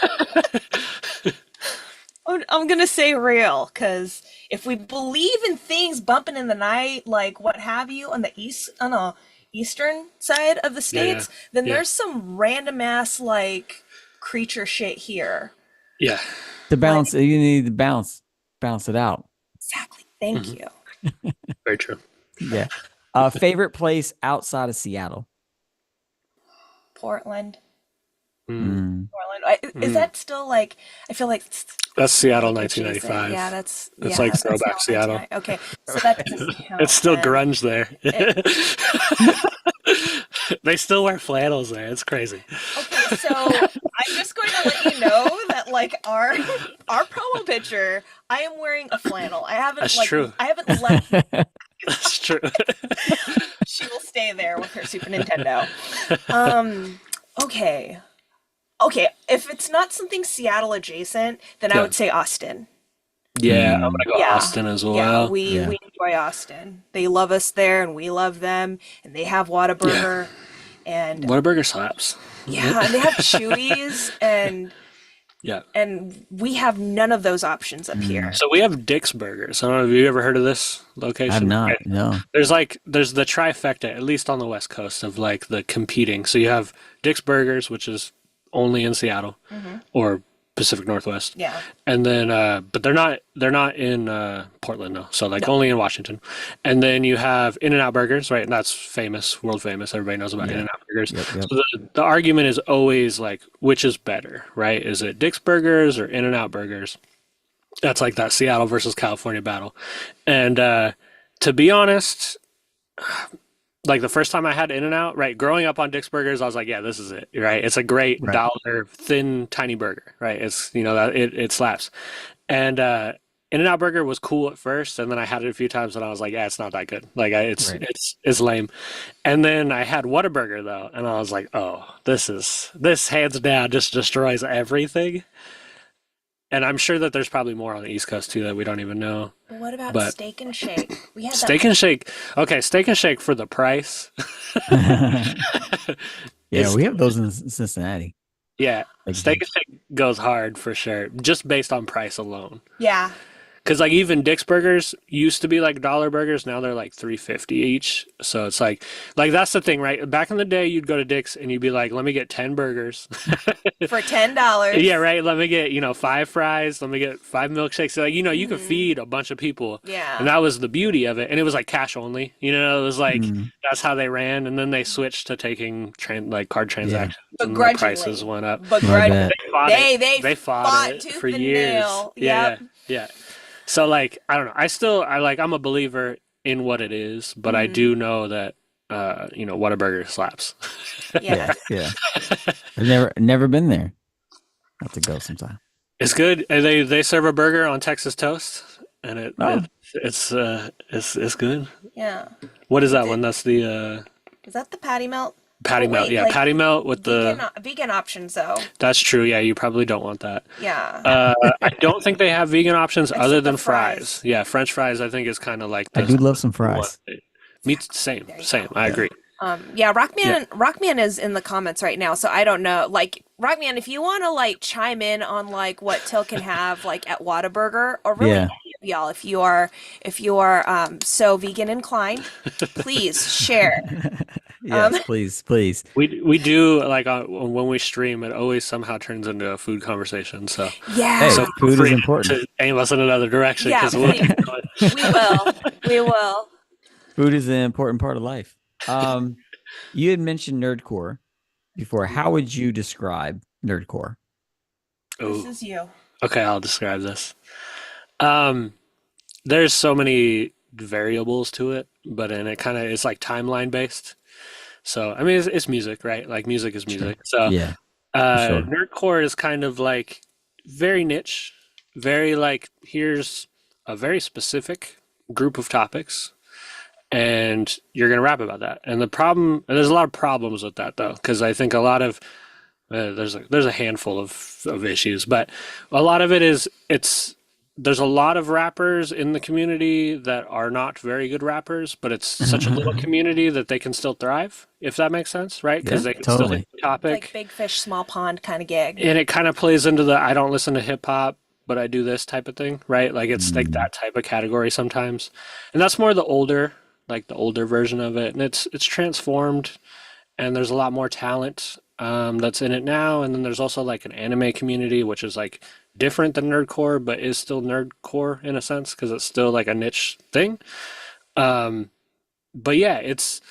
I'm gonna say real, because if we believe in things bumping in the night, like what have you, on the eastern side of the Yeah, yeah, states, then yeah, there's some random ass like creature shit here. yeah. To Like balance, you need to balance it out. exactly. Thank hmm you. Very true. Yeah. Favorite place outside of Seattle? Portland. Mm. Portland. Is Mm. that still like? I feel like That's Seattle, like adjacent. Yeah, 1995. that's It's like that's throwback Seattle Seattle. 99. Okay, so that doesn't count It's still then. grunge there. It, They still wear flannels there. It's crazy. okay, so I'm just going to let you know that like our promo picture, I am wearing a flannel. That's true. I haven't left. That's true. She will stay there with her Super Nintendo. Okay. Okay, if it's not something Seattle adjacent, then I Yeah. would say Austin. Yeah, I'm Mm, gonna go Yeah. Austin as Yeah, well. yeah. we enjoy Austin. They love us there and we love them, and they have Yeah. Whataburger, and Whataburger slaps. yeah, and they have Chewy's, Yeah. and we have none of those options up Mm. here. So we have Dick's Burgers. I don't know if you ever heard of this I have location. not. Right. No. There's the trifecta, at least on the West Coast, of like the competing. So you have Dick's Burgers, which is only in Seattle or Pacific Northwest. Yeah. And then but they're not in Portland though. So like No. only in Washington. And then you have In-N-Out Burgers, right? And that's famous, world famous. Everybody knows about Yeah. In-N-Out Burgers. Yep. Yep. So the argument is always like which is better, right? Is it Dick's Burgers or In-N-Out Burgers? That's like that Seattle versus California battle. And to be honest, like the first time I had In-N-Out, right, growing up on Dick's Burgers, I was like, yeah, this is it, right? It's a great Right. dollar thin tiny burger, right? It's that it slaps. And In-N-Out Burger was cool at first, and then I had it a few times, and I was like, yeah, it's not that good. Like it's Right. it's lame. And then I had Whataburger though, and I was like, oh, this hands down just destroys everything. And I'm sure that there's probably more on the East Coast too that we don't even know. But what about But Steak and Shake? We had Steak and Shake, okay, Steak and Shake for the price Yeah, is we have those in Cincinnati. yeah, Like, Steak and Shake goes hard for sure, just based on price alone. Yeah. Because like even Dick's Burgers used to be like dollar burgers, now they're like $3.50 each. So it's like that's the thing, right? Back in the day, you'd go to Dick's and you'd be like, "Let me get 10 burgers." For $10. Yeah, right. Let me get 5 fries. Let me get 5 milkshakes. So, like you could feed a bunch of people, Yeah. and that was the beauty of it. And it was like cash only. It was like Mm, that's how they ran. And then they switched to taking card transactions, and the prices Begrudgingly. went up. I Begrudgingly. bet. They fought it. They fought it tooth for and years. nail. Yeah, Yep. yeah. So like I don't know. I'm a believer in what it is, but I Mm-hmm. do know that Whataburger slaps. Yeah. Yeah. I've never been there. I have to go sometime. It's good. And they serve a burger on Texas toast, and Oh. it's good. Yeah. What is that one? That's the Is that the patty melt? patty Oh, melt. wait, Yeah, like patty melt with vegan options though. That's true. Yeah, you probably don't want that. Yeah. I don't think they have vegan options other Except the than fries. Yeah, French fries I think is kind of like I the do love some one. fries. Same, There you same. go. I agree. Yeah, Rockman is in the comments right now, so I don't know. Like, Rockman, if you want to like chime in on like what Till can have like at Whataburger, or really Yeah. any of y'all, if you are so vegan inclined, please share. Yes, please. We do like when we stream, it always somehow turns into a food conversation. So Yeah, Hey, so food is free important. to aim us in another direction yeah, because we'll please. keep going. We will. Food is an important part of life. You had mentioned nerdcore before. How would you describe nerdcore? This Ooh. is you. Okay, I'll describe this. There's so many variables to it, but it's like timeline based. So I mean, it's music, right? Like music is music. So Yeah, sure. nerdcore is kind of like very niche, very like here's a very specific group of topics, and you're gonna rap about that. And there's a lot of problems with that though, because I think a lot of there's a handful of issues, but a lot of it is there's a lot of rappers in the community that are not very good rappers, but it's such a little community that they can still thrive, if that makes sense, right? Because Yeah, they can still totally. hit the topic. Like big fish, small pond kind of gig. And it kind of plays into the I don't listen to hip hop, but I do this type of thing, right? Like it's like that type of category sometimes. And that's more the older version of it. And it's transformed, and there's a lot more talent that's in it now. And then there's also like an anime community, which is like different than nerdcore, but is still nerdcore in a sense because it's still like a niche thing. But yeah, it's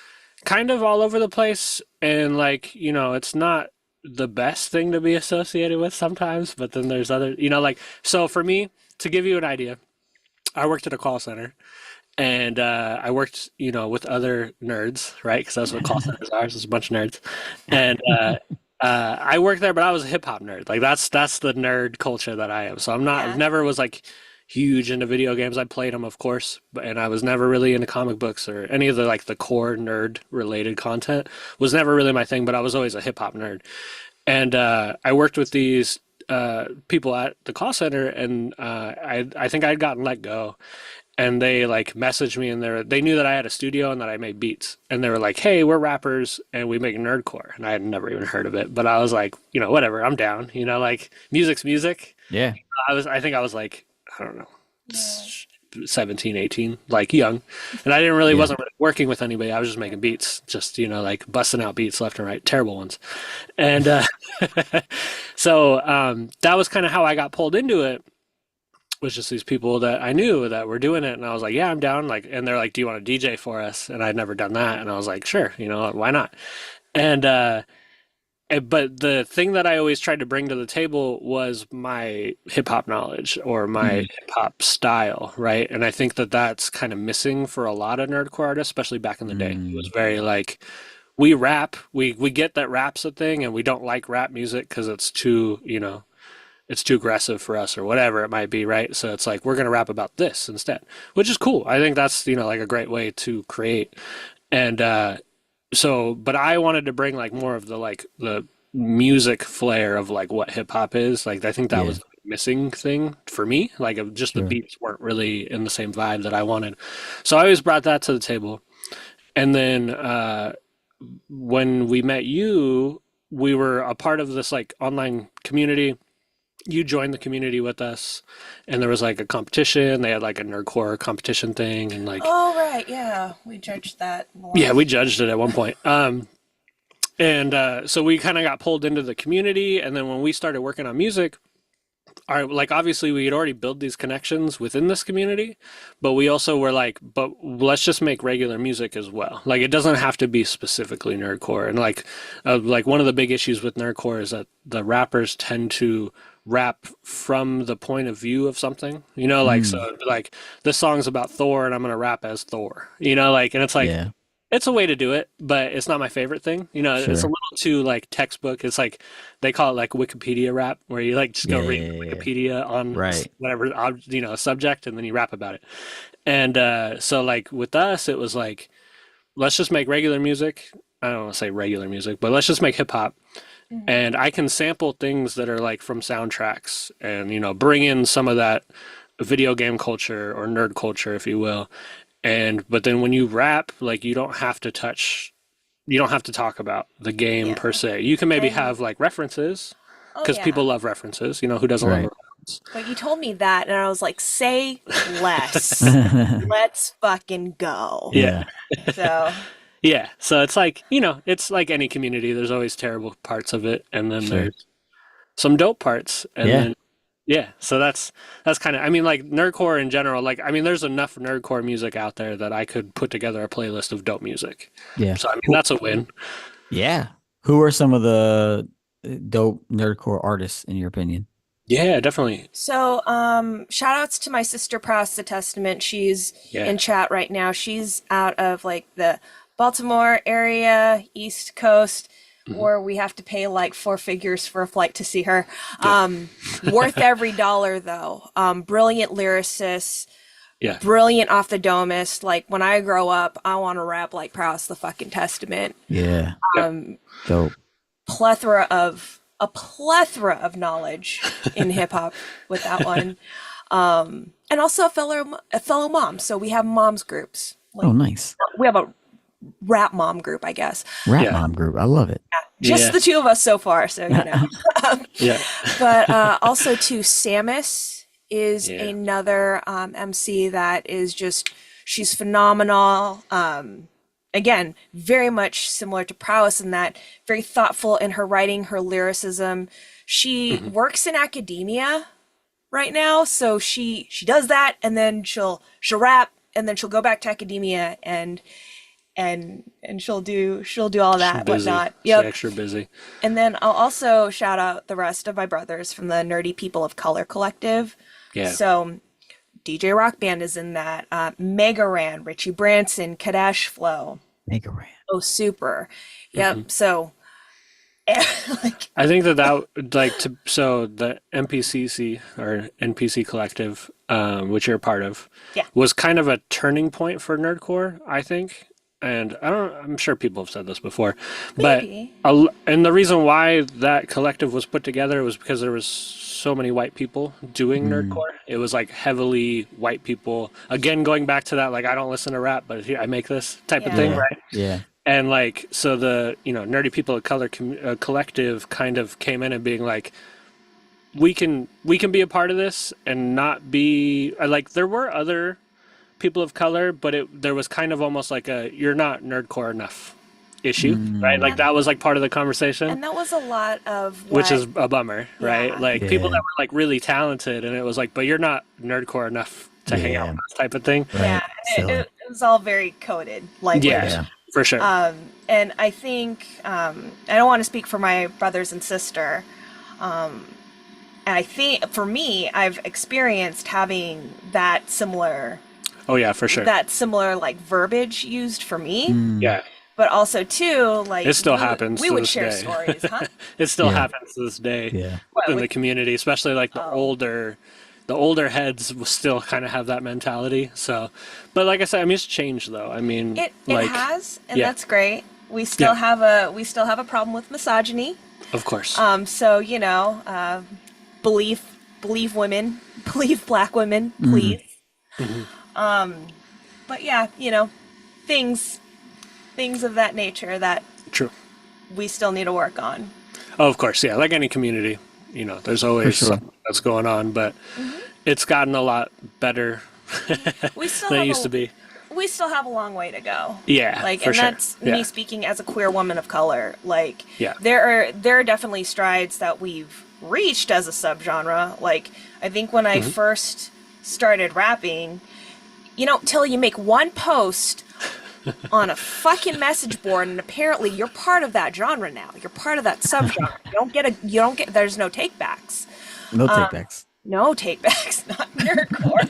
kind of all over the place, and like it's not the best thing to be associated with sometimes, but then there's other like so for me, to give you an idea, I worked at a call center, and I worked with other nerds, right? Because that's what call centers are, it's a bunch of nerds. And I worked there, but I was a hip hop nerd. Like that's the nerd culture that I am. So I'm not Yeah. never was like huge into video games. I played them, of course, and I was never really into comic books or any of the like the core nerd related content was never really my thing, but I was always a hip hop nerd. And I worked with these people at the call center, and I think I'd gotten let go, and they like messaged me, and they knew that I had a studio and that I made beats, and they were like, "Hey, we're rappers and we make nerdcore," and I had never even heard of it, but I was like, whatever, I'm down, like music's music. Yeah. I think I was like, I don't know, 17, 18, like young, and I didn't really Yeah. wasn't really working with anybody. I was just making beats, just like busting out beats left and right, terrible ones, and so that was kind of how I got pulled into it. Was just these people that I knew that were doing it, and I was like, yeah, I'm down. Like, and they're like, do you want to DJ for us? And I'd never done that, and I was like, sure, why not? And but the thing that I always tried to bring to the table was my hip hop knowledge or my hip hop style, right? And I think that that's kind of missing for a lot of nerdcore artists, especially back in the day. It was very like, we rap, we get that rap's a thing, and we don't like rap music because it's too, it's too aggressive for us or whatever it might be, right? So it's like, we're going to rap about this instead, which is cool. I think that's, like a great way to create. And but I wanted to bring like more of the music flair of like what hip hop is. Like, I think that was the missing thing for me. Like, just the beats weren't really in the same vibe that I wanted. So I always brought that to the table. And then when we met you, we were a part of this like online community. You joined the community with us, and there was like a competition. They had like a nerdcore competition thing, and like, Oh, right. Yeah. We judged that. yeah, we judged it at one point. So we kind of got pulled into the community, and then when we started working on music, like obviously we had already built these connections within this community, but we also were like, but let's just make regular music as well. Like, it doesn't have to be specifically nerdcore. And like one of the big issues with nerdcore is that the rappers tend to rap from the point of view of something, like, so like this song's about Thor and I'm gonna rap as Thor, like, and it's like, it's a way to do it, but it's not my favorite thing. It's a little too like textbook. It's like, they call it like Wikipedia rap, where you like just go read Wikipedia on whatever, subject, and then you rap about it. And so like with us, it was like, let's just make regular music. I don't want to say regular music, but let's just make hip hop. And I can sample things that are like from soundtracks and, bring in some of that video game culture or nerd culture, if you will. But then when you rap, like, you don't have to talk about the game per se. You can maybe have like references, because people love references, who doesn't love references? But you told me that, and I was like, say less. Let's fucking go. Yeah. So. Yeah, so it's like, it's like any community. There's always terrible parts of it, and then there's some dope parts, and then so that's kind of, I mean, like nerdcore in general. Like, I mean, there's enough nerdcore music out there that I could put together a playlist of dope music. Yeah, so I mean, that's a win. Yeah, who are some of the dope nerdcore artists in your opinion? Yeah, definitely. So, shout outs to my sister Proust the Testament. She's in chat right now. She's out of like the Baltimore area, East Coast, where we have to pay like 4 figures for a flight to see her. Worth every dollar though. Brilliant lyricist. Yeah. Brilliant off the domist. Like, when I grow up, I want to rap like Proust the fucking Testament. Yeah. Dope. A plethora of knowledge in hip hop with that one. And also a fellow mom. So we have moms groups. Like, oh, nice. We have a rap mom group, I guess. Mom group. I love it. Just the two of us so far, so But also too, Samus is another MC that is just, she's phenomenal. Again, very much similar to Prowess in that, very thoughtful in her writing, her lyricism. She works in academia right now, so she does that, and then she'll rap, and then she'll go back to academia and she'll do all that, whatnot. Yep. She's extra busy. And then I'll also shout out the rest of my brothers from the Nerdy People of Color Collective. Yeah. So DJ Rock Band is in that. Mega Ran, Richie Branson, Kadesh Flow. Mega Ran. Oh, super. Yep. So I think so the MPCC or NPC Collective, which you're a part of, was kind of a turning point for nerdcore, I think. and I'm sure people have said this before, but Maybe. and the reason why that collective was put together was because there was so many white people doing nerdcore. It was like heavily white people. Again, going back to that, like I don't listen to rap, but here I make this type of thing, Yeah. right? Yeah. And like so the nerdy people of color collective kind of came in and being like, we can be a part of this and not be like there were other people of color, but there was kind of almost like a you're not nerdcore enough issue, right? Like And that was like part of the conversation, and that was a lot of which what, is a bummer, right? yeah. Like people that Yeah. were like really talented, and it was like, but you're not nerdcore enough to hang out Yeah. with us type of thing. Yeah, Right. it, So, it, it was all very coded language. Yeah, yeah. for sure. And I think I don't want to speak for my brothers and sister. And I think for me, I've experienced having Oh yeah, for sure. that similar like verbiage used for me, Yeah, but also too like it still we, happens we to would this share day. stories, huh? It still Yeah. happens to this day Yeah. What, in the with, community, especially like the older heads will still kind of have that mentality. So, but like I said, I mean, it's changed though. I mean, it like, has, and yeah. that's great. We still Yeah. we still have a problem with misogyny. Of course. So believe women, believe black women, please. But yeah, things of that nature that True. we still need to work on. Oh, of course. Yeah. Like any community, there's always sure. something that's going on, but it's gotten a lot better We still than it have used to be. we still have a long way to go. Yeah, Like, for and sure. that's Yeah. me speaking as a queer woman of color. Like, Yeah. there are definitely strides that we've reached as a subgenre. Like, I think when I first started rapping, till you make one post on a fucking message board, and apparently you're part of that genre now. You're part of that subgenre. You don't get. There's no takebacks. No takebacks. No takebacks, not nerdcore.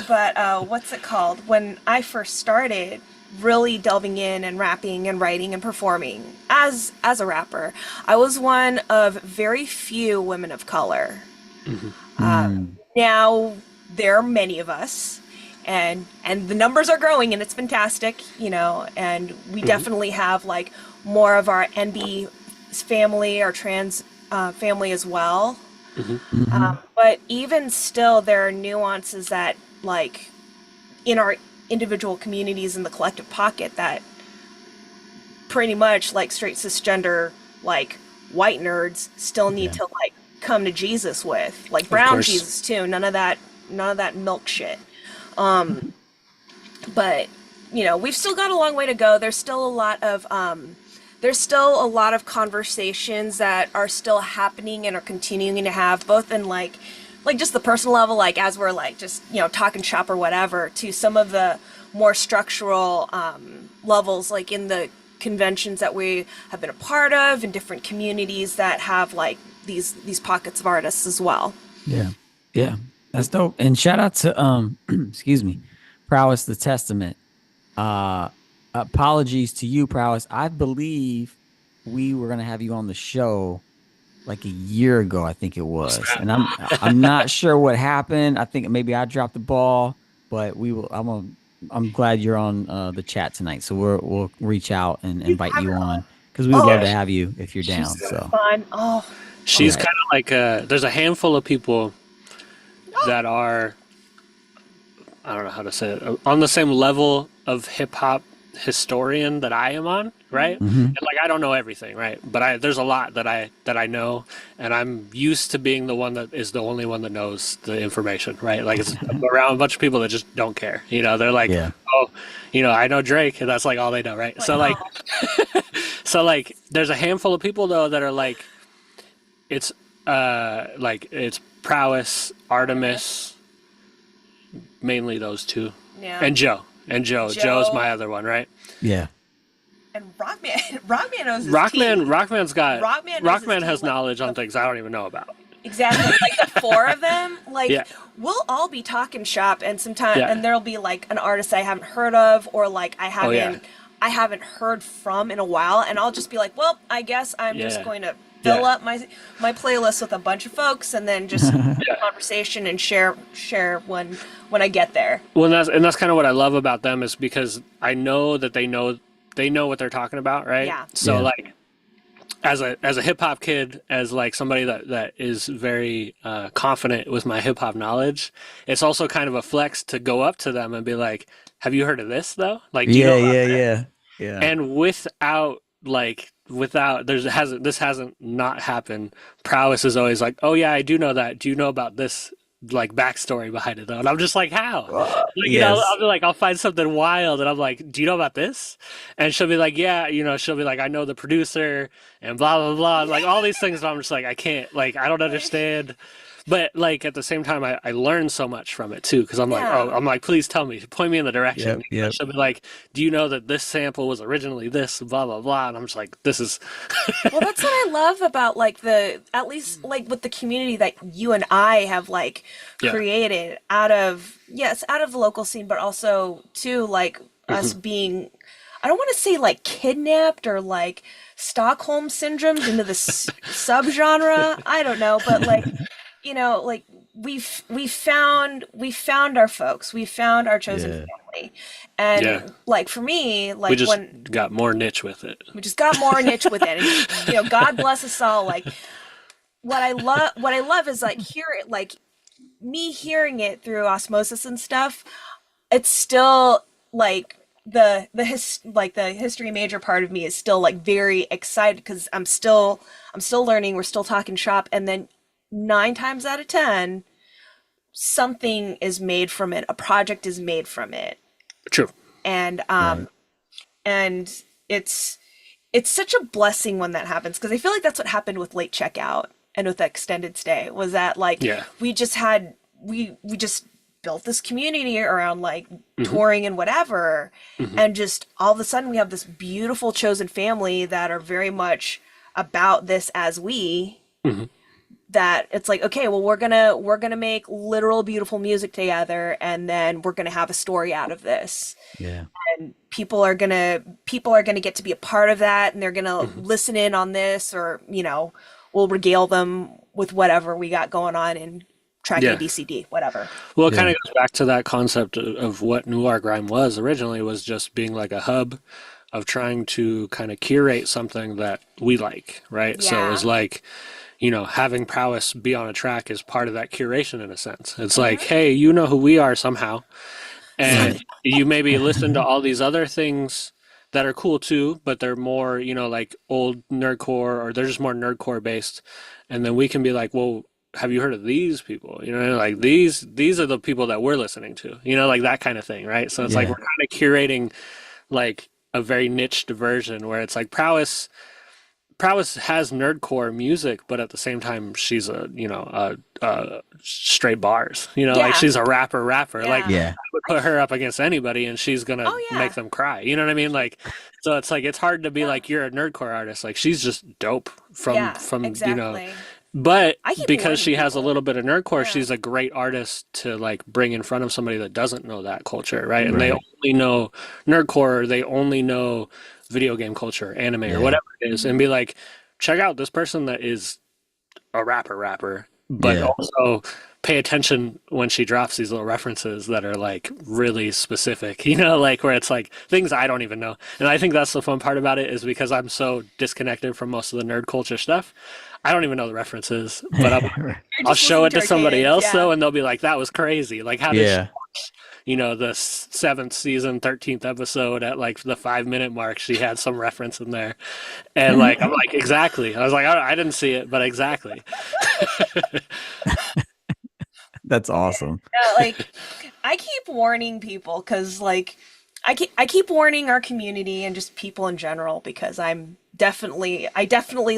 But what's it called? When I first started really delving in and rapping and writing and performing as a rapper, I was one of very few women of color. Now there are many of us, and the numbers are growing, and it's fantastic, and we definitely have like more of our NB family, our trans family as well. But even still, there are nuances that, like, in our individual communities in the collective pocket that pretty much, like, straight cisgender, like, white nerds still need to, like, come to Jesus with. Like, brown course. Jesus, too. None of that milk shit. But, we've still got a long way to go. There's still a lot of conversations that are still happening and are continuing to have, both in like just the personal level, like as we're like just talking shop or whatever, to some of the more structural levels, like in the conventions that we have been a part of in different communities that have like these pockets of artists as well. Yeah. Yeah. That's dope. And shout out to excuse me, Prowess the Testament. Apologies to you, Prowess. I believe we were gonna have you on the show like a year ago, I think it was. And I'm not sure what happened. I think maybe I dropped the ball, but I'm glad you're on the chat tonight. So we'll reach out and invite you on, because we would love to have you if you're down. So Fun. Oh, She's Okay. kind of like there's a handful of people that are, I don't know how to say it, on the same level of hip hop historian that I am on, right? And like I don't know everything, right? But there's a lot that I know, and I'm used to being the one that is the only one that knows the information, right? Like I'm around a bunch of people that just don't care. They're like, Yeah. oh, I know Drake, and that's like all they know, right? So like, so like, there's a handful of people though that are like, it's Prowess, Artemis, mainly those two, yeah. and Joe. Joe's my other one, right? yeah. And Rockman knows his Rockman, tea. Rockman's got Rockman knows his Rockman tea, has like, knowledge on things I don't even know about. Exactly. Like the four of them, like Yeah. we'll all be talking shop, and sometimes Yeah. and there'll be like an artist I haven't heard of, or like I haven't yeah. I haven't heard from in a while, and I'll just be like, well, I guess I'm just Yeah. going to fill Yeah. up my playlist with a bunch of folks, and then just conversation and share when I get there. Well, and that's kind of what I love about them is because I know that they know what they're talking about, right? Yeah. So Yeah. like as a hip hop kid, as like somebody that is very confident with my hip hop knowledge, it's also kind of a flex to go up to them and be like, "Have you heard of this though? Like, do you know Yeah, about yeah, this?" yeah. Yeah. And without this hasn't not happened. Prowess is always like, "Oh yeah, I do know that. Do you know about this?" Like backstory behind it though, and I'm just like, how? Like, Yes. I'll be like, I'll find something wild, and I'm like, do you know about this? And she'll be like, yeah, she'll be like, I know the producer, and blah blah blah, and like all these things. And I'm just like, I can't, like, I don't understand. But like at the same time, I learn so much from it too, because I'm like, oh, Yeah. I'm like, please tell me, point me in the direction. Yep, yep. She'll be like, do you know that this sample was originally this, blah blah blah, and I'm just like, this is, Well, that's what I love about like at least like with the community that you and I have like yeah, created out of the local scene, but also too like us being, I don't want to say like kidnapped or like Stockholm syndromed into this subgenre. I don't know, but like, like we found our folks, we found our chosen Yeah. family, yeah. and like for me, We like just when got more niche with it. we just got more niche with it, and God bless us all. Like what I love is like me hearing it through osmosis and stuff. It's still like the history major part of me is still like very excited because I'm still learning. We're still talking shop, and then 9 times out of 10, something is made from it. A project is made from it, True. and Right. and it's such a blessing when that happens because I feel like that's what happened with late checkout and with extended stay was that like Yeah. we just built this community around like touring and whatever, and just all of a sudden we have this beautiful chosen family that are very much about this as we, that it's like, okay, well, we're gonna make literal beautiful music together, and then we're gonna have a story out of this, Yeah. and people are gonna get to be a part of that, and they're gonna listen in on this, or we'll regale them with whatever we got going on in track A, Yeah. B, C, D, whatever. Well, it kind Yeah. of goes back to that concept of what NOIR GRIME was originally, was just being like a hub of trying to kind of curate something that we like, right? So it was Yeah. like, having Prowess be on a track is part of that curation in a sense. It's like, hey, you know who we are somehow, and Right. you maybe listen to all these other things that are cool too, but they're more, like old nerdcore, or they're just more nerdcore based. And then we can be like, well, have you heard of these people? Like these are the people that we're listening to, like that kind of thing, right? So it's like we're Yeah. kind of curating like a very niched version where it's like Prowess has nerdcore music, but at the same time, she's a straight bars. Like Yeah. she's a rapper. Like Yeah. Yeah. I would put her up against anybody, and she's gonna Oh make yeah. them cry. You know what I mean? Like, so it's like it's hard to be Yeah. like you're a nerdcore artist. Like she's just dope from Yeah. from. Exactly. But I keep because warning she has a people. little bit of nerdcore, Yeah. she's a great artist to like bring in front of somebody that doesn't know that culture, right? And they Right. only know nerdcore, or they only know video game culture, anime, or Yeah. whatever it is, and be like, check out this person that is a rapper, but Yeah. also pay attention when she drops these little references that are like really specific, like where it's like things I don't even know. And I think that's the fun part about it, is because I'm so disconnected from most of the nerd culture stuff. I don't even know the references, but Right. You're I'll just show listening it to to our somebody cadence. else Yeah. though, and they'll be like, that was crazy. Like, how did she, Yeah. the seventh season, 13th episode at like the 5 minute mark, she had some reference in there. And like, I'm like, exactly. I was like, I didn't see it, but exactly. That's awesome. Yeah, like I keep warning people because like I keep warning our community and just people in general because I definitely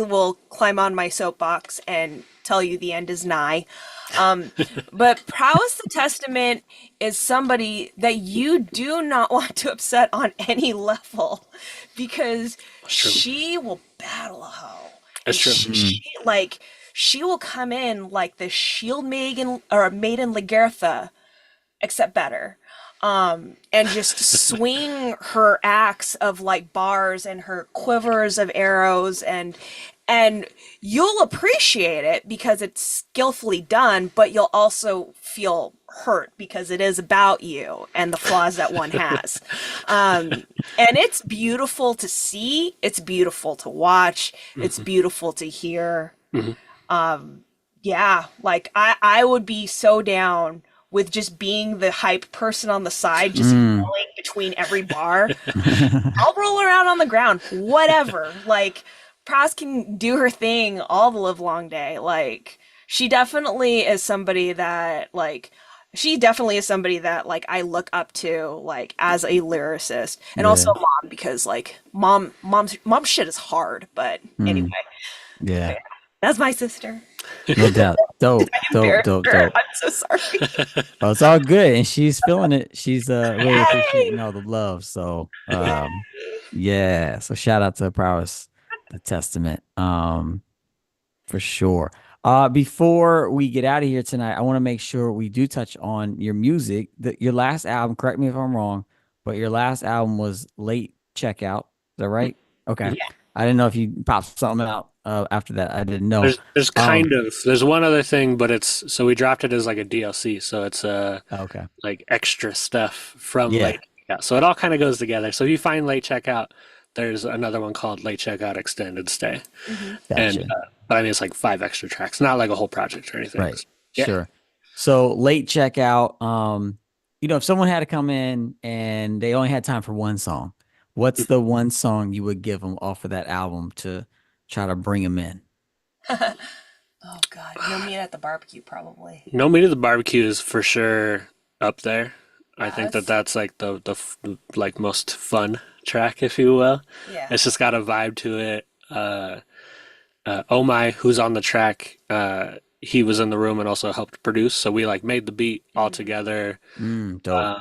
will climb on my soapbox and tell you the end is nigh. Um, but Prowess the Testament is somebody that you do not want to upset on any level because That's true. she will battle a hoe. That's And true. she will come in like the shield maiden or maiden Lagertha, except better. and just swing her axe of like bars and her quivers of arrows, and you'll appreciate it because it's skillfully done, but you'll also feel hurt because it is about you and the flaws that one has. And it's beautiful to see, it's beautiful to watch, it's beautiful to hear. Yeah, like I would be so down with just being the hype person on the side, just yelling between every bar. I'll roll around on the ground, whatever. Like, Praz can do her thing all the live long day. Like, she definitely is somebody that, like, I look up to, like, as a lyricist. And also mom, because, like, mom's shit is hard. But anyway, Yeah. that's my sister. No doubt. Dope. Dope. I'm so sorry. Well, it's all good, and she's feeling it. She's really appreciating all the love. So yeah. So shout out to her prowess, the testament. For sure. Before we get out of here tonight, I want to make sure we do touch on your music. Your last album, correct me if I'm wrong, but your last album was Late Checkout. Is that right? Okay. Yeah. I didn't know if you popped something out after that. I didn't know. There's one other thing, but so we dropped it as like a DLC, so it's okay, like extra stuff from Yeah. Late Checkout. So it all kind of goes together. So if you find Late Checkout, there's another one called Late Checkout Extended Stay. Gotcha. And but I mean it's like 5 extra tracks, not like a whole project or anything. Right. Yeah. Sure. So Late Checkout, if someone had to come in and they only had time for one song, what's the one song you would give them off of that album to try to bring them in? Oh God, No Meat at the Barbecue, probably. No Meat at the Barbecue is for sure up there. I think Yes. that's like the like most fun track, if you will. Yeah. It's just got a vibe to it. Oh My, who's on the track, he was in the room and also helped produce. So we like made the beat all together. Dope.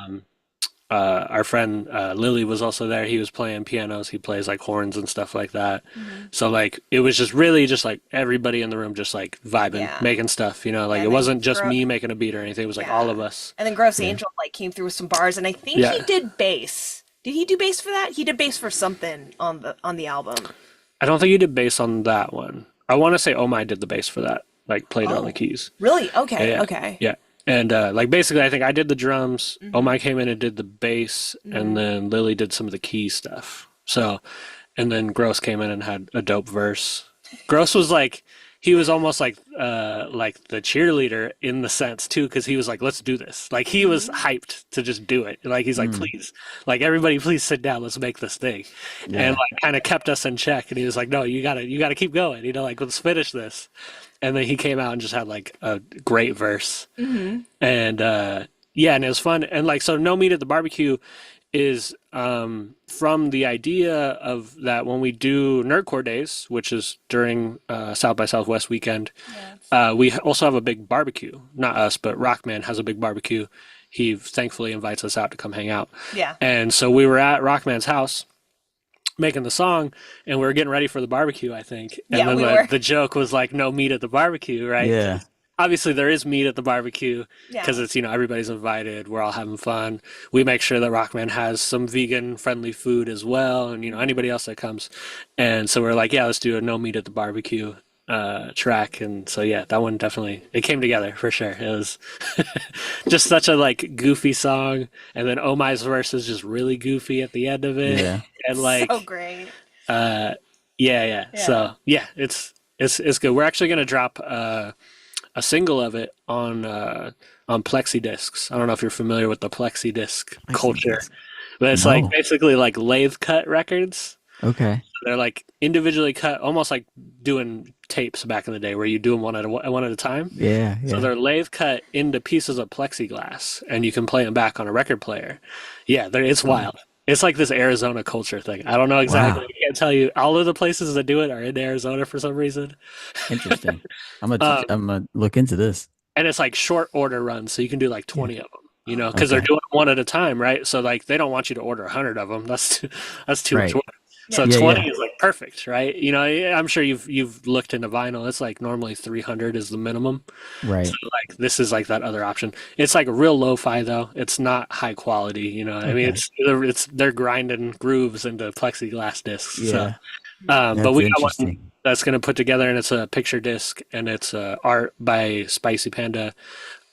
Our friend Lily was also there. He was playing pianos. He plays like horns and stuff like that. So like it was just really just like everybody in the room just like vibing, Yeah. making stuff. Like And it then wasn't just Gro- me making a beat or anything. It was like Yeah. all of us. And then Gross Angel like came through with some bars, and I think Yeah. he did bass. Did he do bass for that? He did bass for something on the album. I don't think he did bass on that one. I want to say Oh My did the bass for that. Like played it on the keys. Really? Okay. Yeah. Okay. Yeah. And like basically, I think I did the drums. Oh My came in and did the bass, and then Lily did some of the key stuff. So, and then Gross came in and had a dope verse. Gross was like, he was almost like the cheerleader in the sense too, because he was like, "Let's do this." Like he was hyped to just do it. Like he's like, "Please, like everybody, please sit down. Let's make this thing," and like kind of kept us in check. And he was like, "No, you gotta keep going. Like let's finish this." And then he came out and just had like a great verse. And yeah, and it was fun. And like, so No Meat at the Barbecue is from the idea of that when we do Nerdcore Days, which is during South by Southwest weekend, we also have a big barbecue. Not us, but Rockman has a big barbecue. He thankfully invites us out to come hang out. Yeah. And so we were at Rockman's house making the song, and we were getting ready for the barbecue, I think. And Yeah, then we were. the joke was like, no meat at the barbecue, right? Yeah. Obviously there is meat at the barbecue because Yeah. it's, everybody's invited. We're all having fun. We make sure that Rockman has some vegan friendly food as well. And, anybody else that comes. And so we're like, yeah, let's do a no meat at the barbecue track. And so, yeah, that one definitely, it came together for sure. It was just such a like goofy song. And then Oh My's verse is just really goofy at the end of it. Yeah. And like, So great. yeah. So yeah, it's good. We're actually going to drop, a single of it on plexi discs. I don't know if you're familiar with the plexi disc culture, disc. but it's No. like basically like lathe cut records. Okay. They're like individually cut, almost like doing tapes back in the day where you do them one at a time. Yeah. So they're lathe cut into pieces of plexiglass, and you can play them back on a record player. Yeah, it's wild. It's like this Arizona culture thing. I don't know exactly. Wow. I can't tell you. All of the places that do it are in Arizona for some reason. Interesting. I'm gonna look into this. And it's like short order runs, so you can do like 20 of them, because they're doing one at a time, right? So like they don't want you to order 100 of them. That's too much Right. work. So Yeah. 20 Yeah. is like perfect, right? You know, I'm sure you've looked into vinyl. It's like normally 300 is the minimum. So Right. like this is like that other option. It's like a real lo-fi though. It's not high quality, you know. I mean, Okay. it's they're grinding grooves into plexiglass discs. So, Yeah. but That's we got one interesting. that's going to put together, and it's a picture disc, and it's art by Spicy Panda,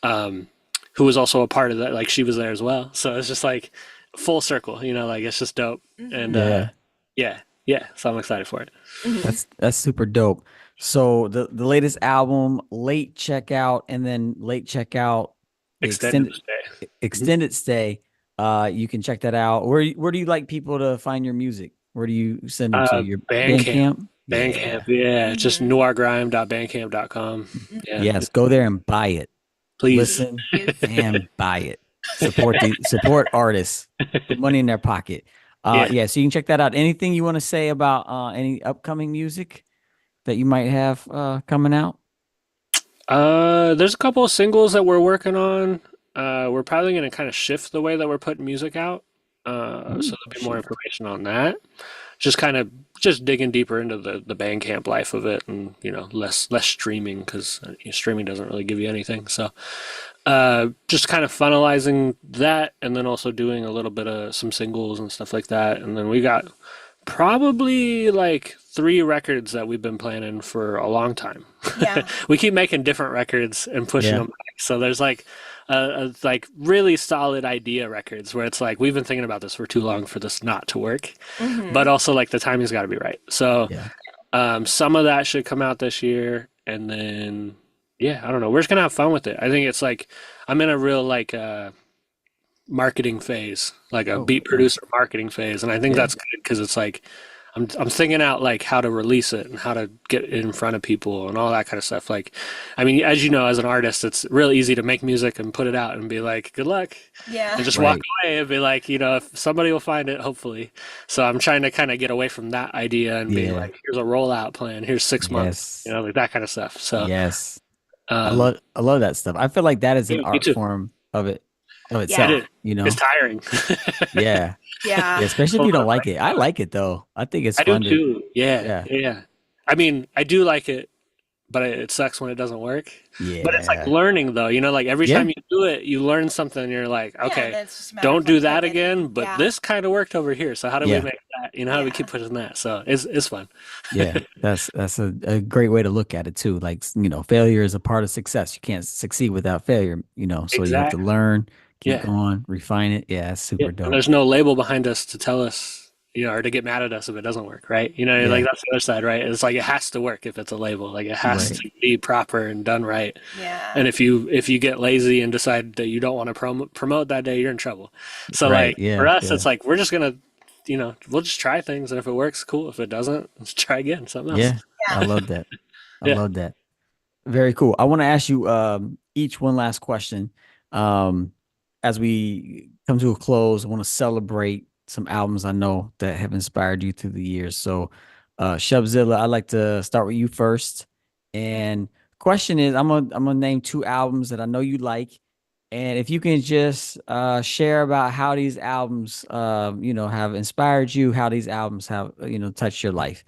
um, who was also a part of that. Like she was there as well. So it's just like full circle, you know. Like it's just dope, and Yeah. yeah, yeah. So I'm excited for it. Hmm. That's super dope. So the latest album, Late Checkout, and then Late Checkout, the Extended stay. extended stay. You can check that out. Where do you like people to find your music? Where do you send them to? Your Bandcamp. Bandcamp? Bandcamp, Yeah. yeah. Just Hmm. noirgrime.bandcamp.com. Yeah. Yes, go there and buy it. Please. Listen Please. and buy it. Support artists. Put money in their pocket. Yeah. Yeah, so you can check that out. Anything you want to say about any upcoming music that you might have coming out? There's a couple of singles that we're working on. We're probably going to kind of shift the way that we're putting music out. So Ooh, there'll be more shift. information on that. Just kind of just digging deeper into the Bandcamp life of it, and you know, less streaming because streaming doesn't really give you anything. So just kind of funnelizing that, and then also doing a little bit of some singles and stuff like that. And then we got probably like 3 records that we've been planning for a long time. Yeah. We keep making different records and pushing Yeah. them back. So there's like like really solid idea records where it's like we've been thinking about this for too long for this not to work, but Hmm. also like the timing's got to be right. So Yeah. some of that should come out this year, and then yeah, I don't know. We're just gonna have fun with it. I think it's like I'm in a real like marketing phase, like a Oh, beat nice. producer marketing phase, and I think Yeah. that's good because it's like I'm thinking out like how to release it and how to get it in front of people and all that kind of stuff. Like, I mean, as you know, as an artist, it's real easy to make music and put it out and be like, "Good luck," Yeah. and just walk Right. away and be like, you know, if somebody will find it, hopefully. So I'm trying to kind of get away from that idea and being Yeah. like, "Here's a rollout plan. Here's 6 months," you Yes. know, like that kind of stuff. So, Yes. um, I love that stuff. I feel like that is an yeah, me art too. form of It Yeah. itself, is. you It's know? tiring. Yeah. Yeah, Yeah. especially A if you lot don't of like it. I like it though. I think it's I do fun to too. Yeah, yeah. yeah. I mean, I do like it, but it sucks when it doesn't work. But it's like Yeah. learning though, you know, like every Yeah. time you do it, you learn something and you're like, Yeah. okay, Then it's just a matter don't of do like that pivoting. again, but Yeah. this kind of worked over here. So how do we Yeah. make that? You know, how do we keep Yeah. pushing that? So it's fun. Yeah. That's a great way to look at it too. Like, failure is a part of success. You can't succeed without failure, so you have to Exactly. learn, keep Yeah. going, refine it. Yeah, it's Yeah. super And dope. there's no label behind us to tell us, you know, or to get mad at us if it doesn't work, right? You know, like Yeah. that's the other side, right? It's like it has to work if it's a label. Like it has Right. to be proper and done right. Yeah. And if you get lazy and decide that you don't want to promote that day, you're in trouble. So Right. like for Yeah. us, Yeah. it's like we're just gonna, you know, we'll just try things, and if it works, cool. If it doesn't, let's try again, something else. Yeah. I Yeah. love that. I Yeah. love that. Very cool. I want to ask you each one last question. Um, as we come to a close, I want to celebrate some albums I know that have inspired you through the years. So, Shubzilla, I'd like to start with you first. And question is, I'm gonna name 2 albums that I know you like, and if you can just share about how these albums, have inspired you, how these albums have touched your life.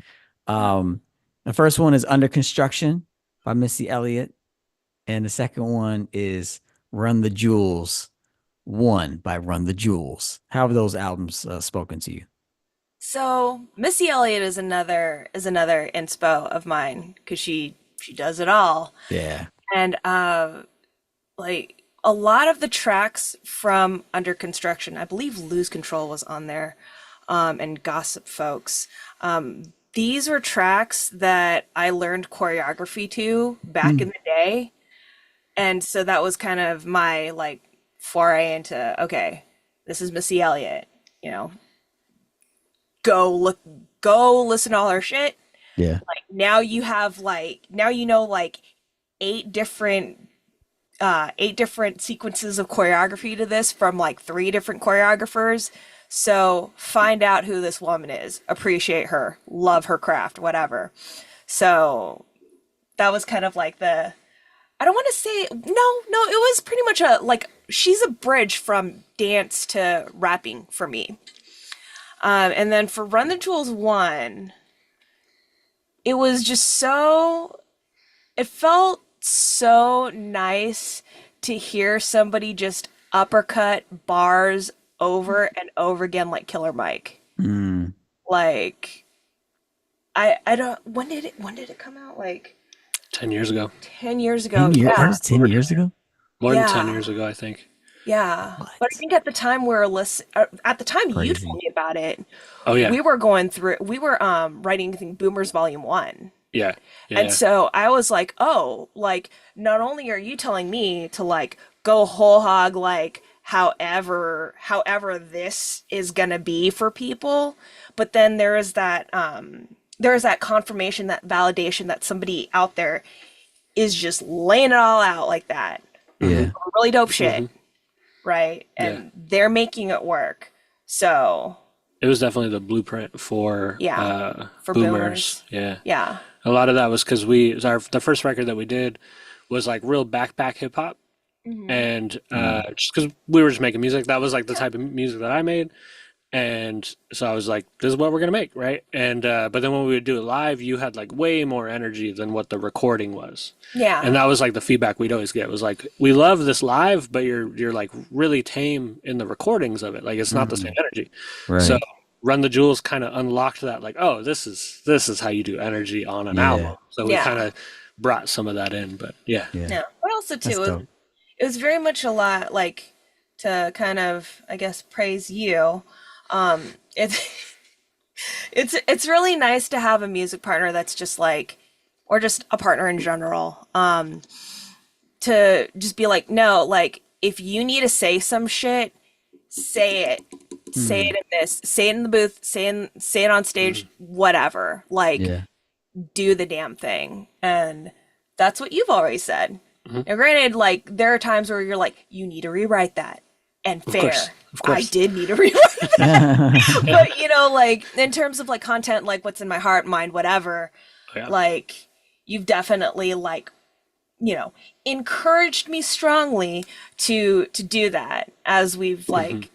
Um, the first one is Under Construction by Missy Elliott. And the second one is Run the Jewels 1 by Run the Jewels. How have those albums spoken to you? So Missy Elliott is another inspo of mine because she does it all. Yeah. And like a lot of the tracks from Under Construction, I believe Lose Control was on there, and Gossip Folks. These were tracks that I learned choreography to back in Mm. the day. And so that was kind of my like foray into, okay, this is Missy Elliott, you know, go listen to all her shit. Yeah. Like now you know like eight different eight different sequences of choreography to this from like 3 different choreographers. So find out who this woman is, appreciate her, love her craft, whatever. So that was kind of like the I don't want to say no, it was pretty much a like she's a bridge from dance to rapping for me. And then for Run the Jewels 1, it was just so, it felt so nice to hear somebody just uppercut bars over and over again like Killer Mike. Mm. Like I don't, when did it come out? Like 10 years ago. 10 years ago. 10 years? That Yeah. was 10 years ago? More than 10 Yeah. years ago, I think. Yeah. What? But I think at the time at the time you Crazy. told me about it, Oh, yeah. we were writing, I think, Boomers Volume 1. Yeah. Yeah. And so I was like, oh, like, not only are you telling me to like go whole hog, like, however this is gonna be for people, but then there is that confirmation, that validation that somebody out there is just laying it all out like that. Yeah. Really dope shit. Right? Yeah. And they're making it work. So It was definitely the blueprint for for boomers. boomers. Yeah. yeah. A lot of that was because the first record that we did was like real backpack hip hop. And just because we were just making music, that was like the type of music that I made. And so I was like, this is what we're gonna make, right? And but then when we would do it live, you had like way more energy than what the recording was. Yeah. And that was like the feedback we'd always get. It was like, we love this live, but you're like really tame in the recordings of it. Like it's not the same energy. Right. So Run the Jewels kind of unlocked that, like, oh, this is how you do energy on an album. So we Yeah. kind of brought some of that in, but yeah. Yeah. But also That's too, dope. it was very much a lot like to kind of, I guess, praise you. It's it's really nice to have a music partner that's just like, or just a partner in general, to just be like, no, like if you need to say some shit, say it. Say it in this, say it in the booth, say it on stage, whatever. Like Yeah. do the damn thing. And that's what you've always said. And granted, like there are times where you're like, you need to rewrite that. And fair. Of course. I did need to rewrite that. But you know, like in terms of like content, like what's in my heart, mind, whatever, Yeah. like you've definitely like, you know, encouraged me strongly to do that as we've like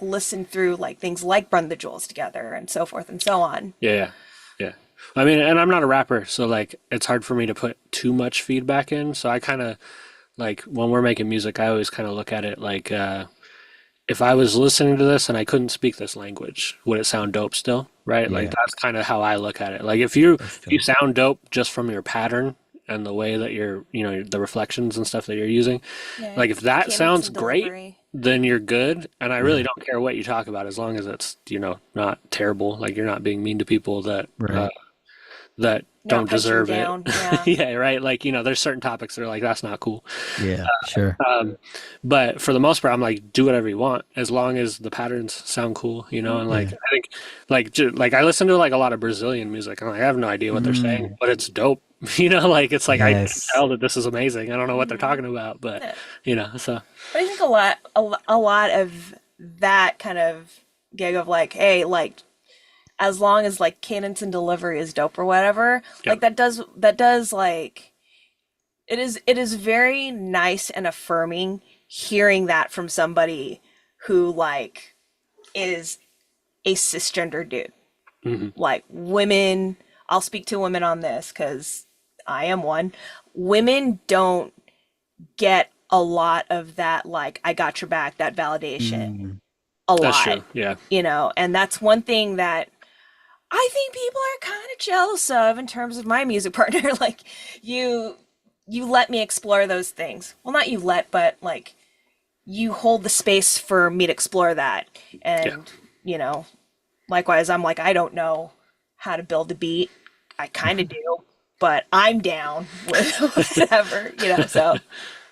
listened through like things like Run the Jewels together and so forth and so on. Yeah. I mean, and I'm not a rapper, so like it's hard for me to put too much feedback in. So I kind of like when we're making music, I always kind of look at it like if I was listening to this and I couldn't speak this language, would it sound dope still? Right? Like Yeah. that's kind of how I look at it. Like if you sound dope just from your pattern and the way that you're, you know, the reflections and stuff that you're using, Yeah, like if that cadence sounds and great, delivery. then you're good. And I really don't care what you talk about as long as it's, you know, not terrible. Like you're not being mean to people that Right. that Not don't punching deserve down, it. yeah. Yeah, right. Like, you know, there's certain topics that are like, that's not cool. Yeah. Sure. But for the most part, I'm like, do whatever you want as long as the patterns sound cool, you know. And like, I think, like I listen to like a lot of Brazilian music, and like, I have no idea what they're saying, but it's dope, you know. Like it's like I can Yes. tell that this is amazing. I don't know what they're talking about, but Yeah. you know. So But I think a lot of that kind of gig of like, hey, like as long as like cadence and delivery is dope or whatever, Yeah. like that does like it is very nice and affirming hearing that from somebody who like is a cisgender dude. Like women, I'll speak to women on this because I am one. Women don't get a lot of that, like, I got your back, that validation a that's lot, true. Yeah. you know, and that's one thing that I think people are kind of jealous of in terms of my music partner. Like, you let me explore those things. Well, not you let, but like, you hold the space for me to explore that. And, you know, likewise, I'm like, I don't know how to build a beat. I kind of do, but I'm down with whatever, you know, so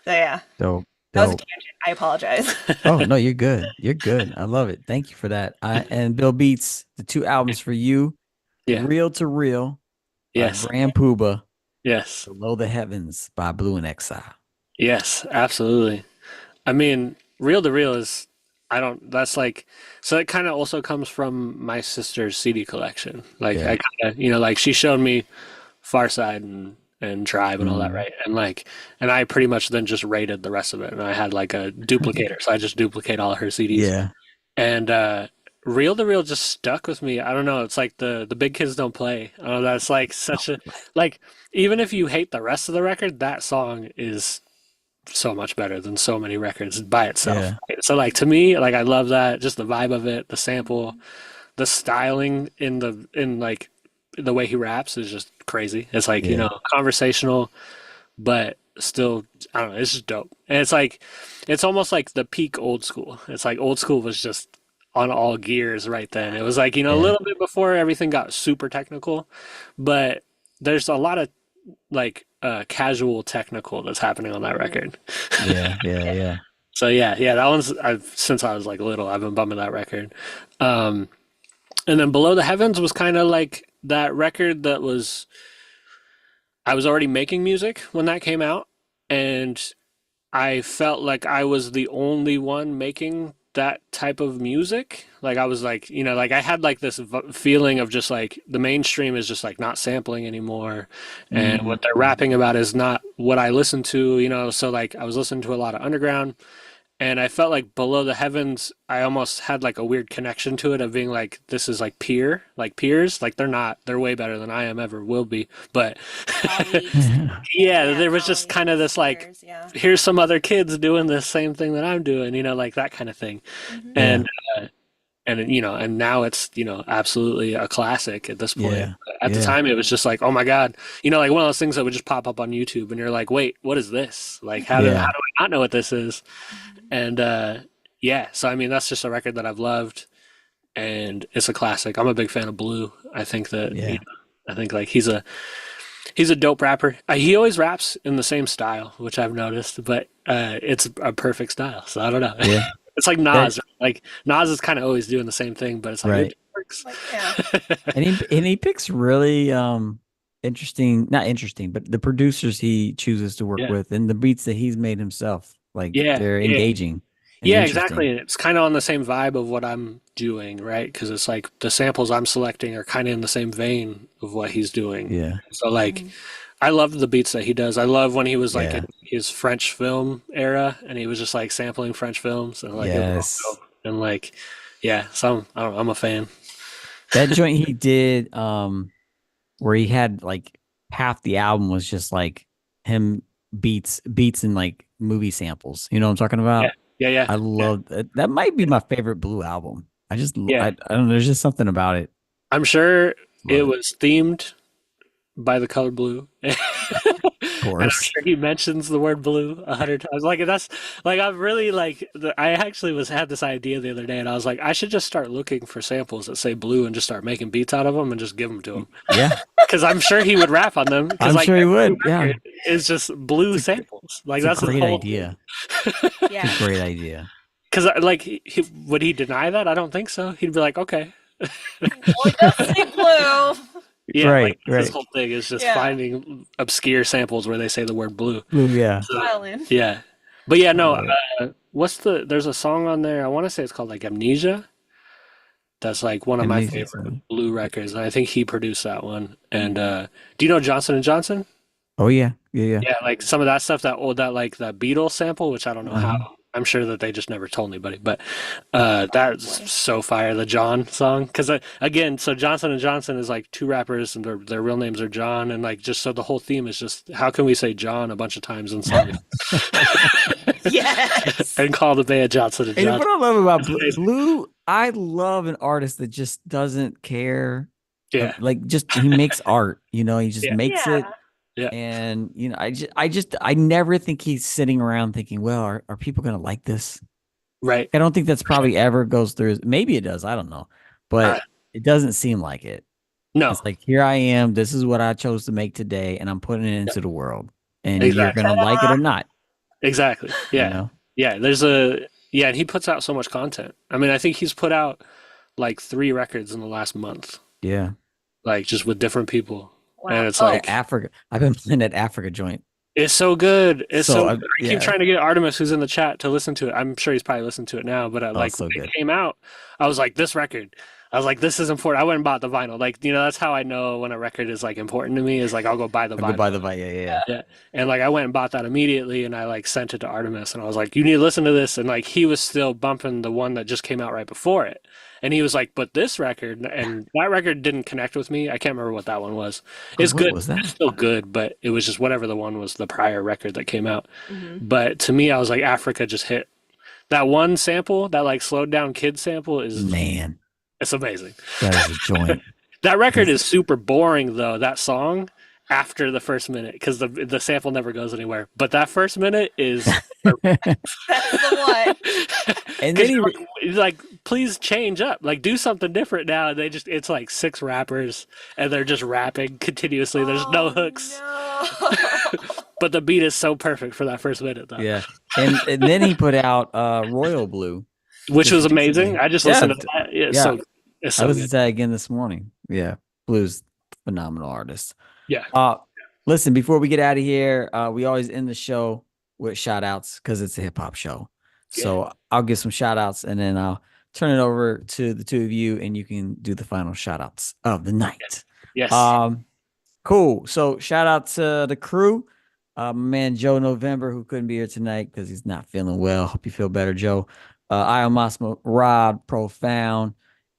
yeah. Dope. That was a Dope. tangent. I apologize. Oh no, you're good. You're good. I love it. Thank you for that. And Bill Beats, the 2 albums for you, Yeah. Real to Real by Yes. Grand Puba, Yes. Below the Heavens by Blue and Exile. Yes, absolutely. I mean, reel to reel is, I don't, that's like, so it kind of also comes from my sister's CD collection. Like, Yeah. I kind of, you know, like she showed me Far Side and Tribe and all that, right? And like, and I pretty much then just rated the rest of it. And I had like a duplicator. So I just duplicate all of her CDs. Yeah. And Reel to Reel just stuck with me. I don't know. It's like the big kids don't play. I don't know. That's like such a like even if you hate the rest of the record, that song is so much better than so many records by itself. Yeah. So like to me, like I love that, just the vibe of it, the sample, the styling in like the way he raps is just crazy. It's like, Yeah. conversational, but still, I don't know, it's just dope. And it's like it's almost like the peak old school. It's like old school was just on all gears right then. It was like, a Yeah. little bit before everything got super technical, but there's a lot of like casual technical that's happening on that record. Yeah. Yeah. Yeah. So yeah, that one's I've since I was like little, I've been bumming that record. Um, and then Below the Heavens was kind of like that record that was I was already making music when that came out, and I felt like I was the only one making that type of music. Like I was like, like I had like this feeling of just like the mainstream is just like not sampling anymore, and Mm. what they're rapping about is not what I listen to, So like I was listening to a lot of underground, and I felt like Below the Heavens, I almost had like a weird connection to it of being like, this is like like peers, like they're way better than I am ever will be. But Colleagues. yeah, Yeah, there was just kind of colleagues, this like, peers, yeah. here's some other kids doing the same thing that I'm doing, like that kind of thing. Yeah. And and now it's absolutely a classic at this point. Yeah. At the Yeah. time, it was just like, oh my God, like one of those things that would just pop up on YouTube, and you're like, wait, what is this? Like, how Yeah. do I not know what this is? And yeah, so I mean, that's just a record that I've loved, and it's a classic. I'm a big fan of Blue. I think that Yeah. I think like he's a dope rapper. He always raps in the same style, which I've noticed, but it's a perfect style. So I don't know. Yeah. It's like That, Nas. Like Nas is kind of always doing the same thing, but it's like right. it works. Like, yeah. And he picks really interesting, not interesting, but the producers he chooses to work Yeah, with and the beats that he's made himself, like yeah, they're yeah. engaging and Yeah, interesting. exactly. It's kind of on the same vibe of what I'm doing, right? Because it's like the samples I'm selecting are kind of in the same vein of what he's doing. Yeah. So like, I love the beats that he does. I love when he was like Yeah. in his French film era, and he was just like sampling French films, and like it was all Yes. dope. And like, yeah, so I don't know, I'm a fan. That joint he did, where he had like half the album was just like him beats and like movie samples. You know what I'm talking Yeah, about? yeah, yeah, I yeah, love that. That might be my favorite Blue album. yeah. I don't know. There's just something about it. I'm sure Love it it. was themed by the color blue. Of And I'm course. sure he mentions the word blue 100 times. Like that's like I'm really like I actually had this idea the other day, and I was like, I should just start looking for samples that say blue and just start making beats out of them and just give them to him Yeah. because I'm sure he would rap on them because I'm like sure he every would. Yeah. record is just blue samples. Like It's a that's his great whole idea. It's a Yeah. great idea. because like would he deny that? I don't think so. He'd be like, okay. Well, it does say blue. Yeah, like Right. his Right. whole thing is just Yeah. finding obscure samples where they say the word blue. Blue. Yeah. So, Violin. yeah. But yeah, I no, love it. there's a song on there, I want to say it's called like Amnesia. That's like one of my Amazing favorite song. Blue records, and I think he produced that one. And do you know Johnson and Johnson? Oh yeah. Yeah. Yeah. Yeah, like some of that stuff, that like that Beatles sample, which I don't know Uh-huh. how. I'm sure that they just never told anybody, but that's so fire. The John song, because again, so Johnson and Johnson is like two rappers, and their real names are John, and like just so the whole theme is just how can we say John a bunch of times in songs Yes. and call the band Johnson and And Johnson. what I love about Amazing. Blue, I love an artist that just doesn't care. Yeah, Like just he makes art, he just yeah, makes Yeah. it. yeah, And I never think he's sitting around thinking, well, are people gonna like this? right. I don't think that's probably ever goes through maybe it does, I don't know. Uh, But it doesn't seem like it. no, It's like here I am, this is what I chose to make today, and I'm putting it into the world. And you're exactly, gonna like it or not, exactly. you Yeah, know? yeah. And he puts out so much content. I mean, I think he's put out like 3 records in the last month, Yeah. like just with different people, Wow. and it's Oh, like Africa. I've been playing that Africa joint. it's so good. It's So so I good. I keep yeah. trying to get Artemis, who's in the chat, to listen to it. I'm sure he's probably listened to it now, but Oh, like it's so when good. it came out, I was like, this record. I was like, this is important. I went and bought the vinyl. Like, that's how I know when a record is like important to me is like I'll go buy the I'll go buy the vinyl. yeah. Yeah. And like I went and bought that immediately and I like sent it to Artemis and I was like, you need to listen to this. And like he was still bumping the one that just came out right before it. And he was like, but this record and that record didn't connect with me. I can't remember what that one was. Oh, It's what good. was that? It's still good, but it was just whatever the one was, the prior record that came out. Hmm. But to me, I was like, Africa just hit. That one sample, that like slowed down kid sample is Man, it's amazing. that is a joint. That record is super boring though, that song after the first minute because the sample never goes anywhere. But that first minute is That's the one. And then 'cause he you're like, please change up. Like do something different now. And it's like 6 rappers and they're just rapping continuously. There's no hooks. No. But the beat is so perfect for that first minute though. yeah. And then he put out Royal Blue. Which was amazing. I just listened to that. Yeah, yeah. It's I so listened good. to that again this morning. Yeah. Blue's phenomenal artist. Yeah. Listen, before we get out of here, we always end the show with shout outs because it's a hip hop show. So I'll give some shout outs and then I'll turn it over to the two of you and you can do the final shout outs of the night. Yes. Cool. So shout out to the crew. My man Joe November, who couldn't be here tonight because he's not feeling well. Hope you feel better, Joe. iomos, Rod, Profound,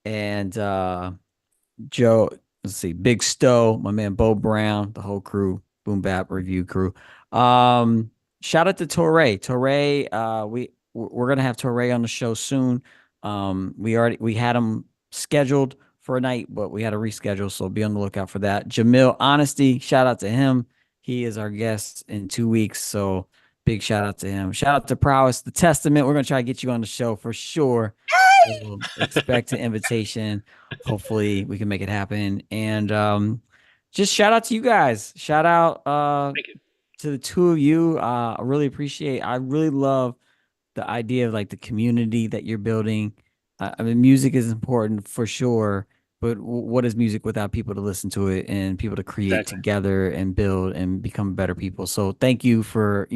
and Joe, let's see, Big Stowe, my man Beau Brown, the whole crew, Boom Bap review crew. Shout out to Torre. Torre, we're gonna have Torre on the show soon. We had him scheduled for a night, but we had to reschedule, so be on the lookout for that. Jamil Honesty, shout out to him. He is our guest in 2 weeks, so big shout out to him. Shout out to Prowess, the Testament. We're gonna try to get you on the show for sure. We'll expect an invitation. Hopefully we can make it happen. And just shout out to you guys. Shout out Thank you. to the two of you. I really love the idea of like the community that you're building. I mean, music is important for sure, but what is music without people to listen to it and people to create Exactly. together and build and become better people? So thank you for,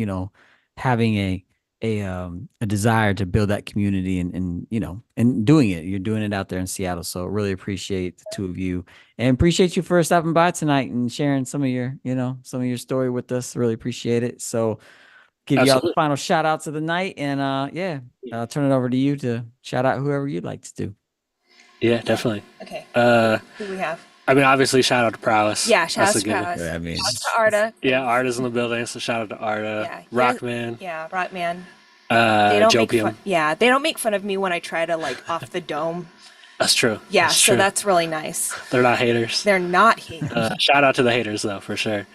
having a desire to build that community and doing it. You're doing it out there in Seattle. So really appreciate the two of you and appreciate you for stopping by tonight and sharing some of your story with us. Really appreciate it. So give you all the Absolutely. final shout outs of the night and I'll turn it over to you to shout out whoever you'd like to do. Yeah, definitely. Okay. Uh, Who do we have? I mean, obviously, shout out to Prowess. Yeah, shout out That's to a good one. Prowess. I mean, Shout out to Arda. Yeah, Arda's in the building, so shout out to Arda. Yeah, Rockman. Yeah, Rockman. They don't make Jopium. fun. Yeah, they don't make fun of me when I try to like off the dome. That's true. Yeah, That's so true. that's really nice. They're not haters. They're not haters. Shout out to the haters, though, for sure.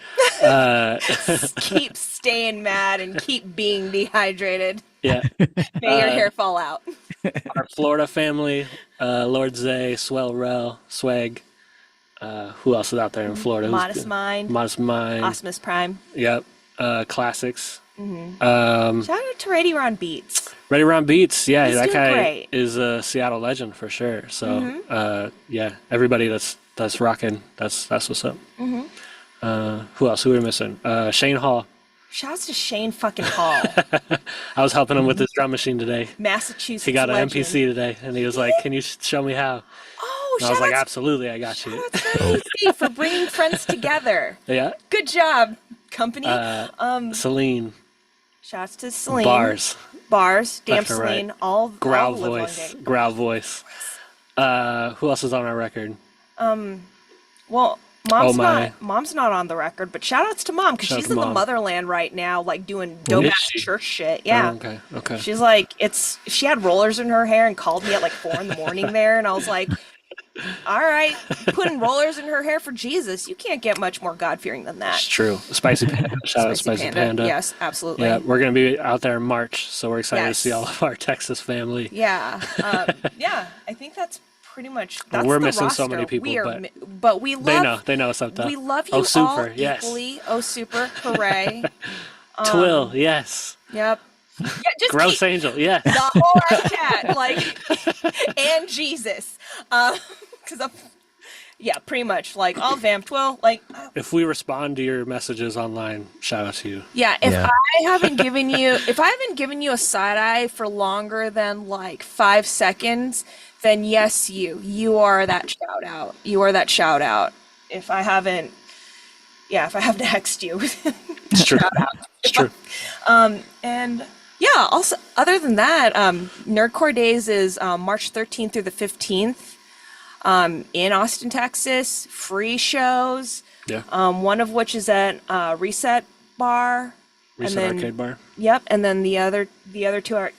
Keep staying mad and keep being dehydrated. Yeah. May your hair fall out. Our Florida family, Lord Zay, Swell Rel, Swag. Who else is out there in Florida? Who's Modest good? Mind. Modest Mind. Osmus Prime. Yep. Classics. Shout out to Ready Ron Beats. Ready Round Beats. Yeah, He's that doing guy great. is a Seattle legend for sure. So, yeah, everybody that's rocking, that's what's up. Who else? Who are we missing? Shane Hall. Shouts to Shane fucking Hall. I was helping him with his drum machine today. Massachusetts He got an legend. MPC today, and he was like, "Can you show me how?" Oh, And I was shout like, out "Absolutely, I got you." to McC for bringing friends together. Yeah. Good job, company. Celine. Shouts to Celine. Bars. Damn Left and right. Celine. All Growl live one voice. day. Growl voice. Who else is on our record? Well, Oh, my. mom's not on the record, but shout outs to mom because Shout out she's to in the Mom. motherland right now, like doing dope is ass she? church shit. Yeah. Oh, okay. She's like, she had rollers in her hair and called me at like 4 a.m. there, and I was like, all right, putting rollers in her hair for Jesus. You can't get much more God fearing than that. It's true. Spicy Panda. Shout out Spicy Panda. Yes, absolutely. Yeah, we're gonna be out there in March, so we're excited Yes. to see all of our Texas family. Yeah. Yeah. I think that's pretty much. That's We're the missing so roster. many people, We are, but but we love. They know something. We love you Oh, super, all yes. equally. Oh, super! Hooray! Twill, yes. Yep. Yeah, just Gross keep Angel, yes. the whole cat, like, and Jesus, because Yeah, pretty much. Like all vamped. Well, like If we respond to your messages online, shout out to you. yeah, if Yeah. I haven't given you a side eye for longer than like 5 seconds, then yes, you are that shout out. You are that shout out. If I haven't, yeah, if I have texted you, It's true. It's true. and yeah. Also, other than that, Nerdcore Days is March 13th through the 15th. In Austin, Texas, free shows. Yeah. One of which is at Reset Bar. Recent and then, arcade bar. Yep, and then the other two are at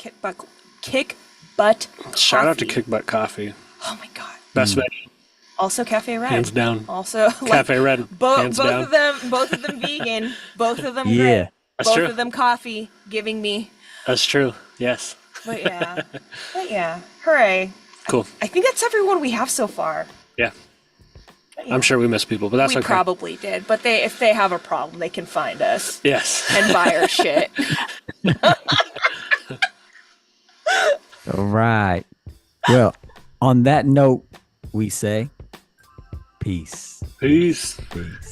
Kick Butt Shout out to Coffee. Kick Butt Coffee. Oh my god. Best venue, Also Cafe Red. hands down. Also Cafe Red, hands both down. both of them vegan, both of them Yeah. great. That's Both true. of them coffee giving me. That's true. Yes. But yeah. Hooray. Cool. I think that's everyone we have so far. Yeah. But yeah. I'm sure we miss people, but that's We okay. probably did, but if they have a problem, they can find us Yes. and buy our shit. All right. Well, on that note, we say peace. Peace. Peace.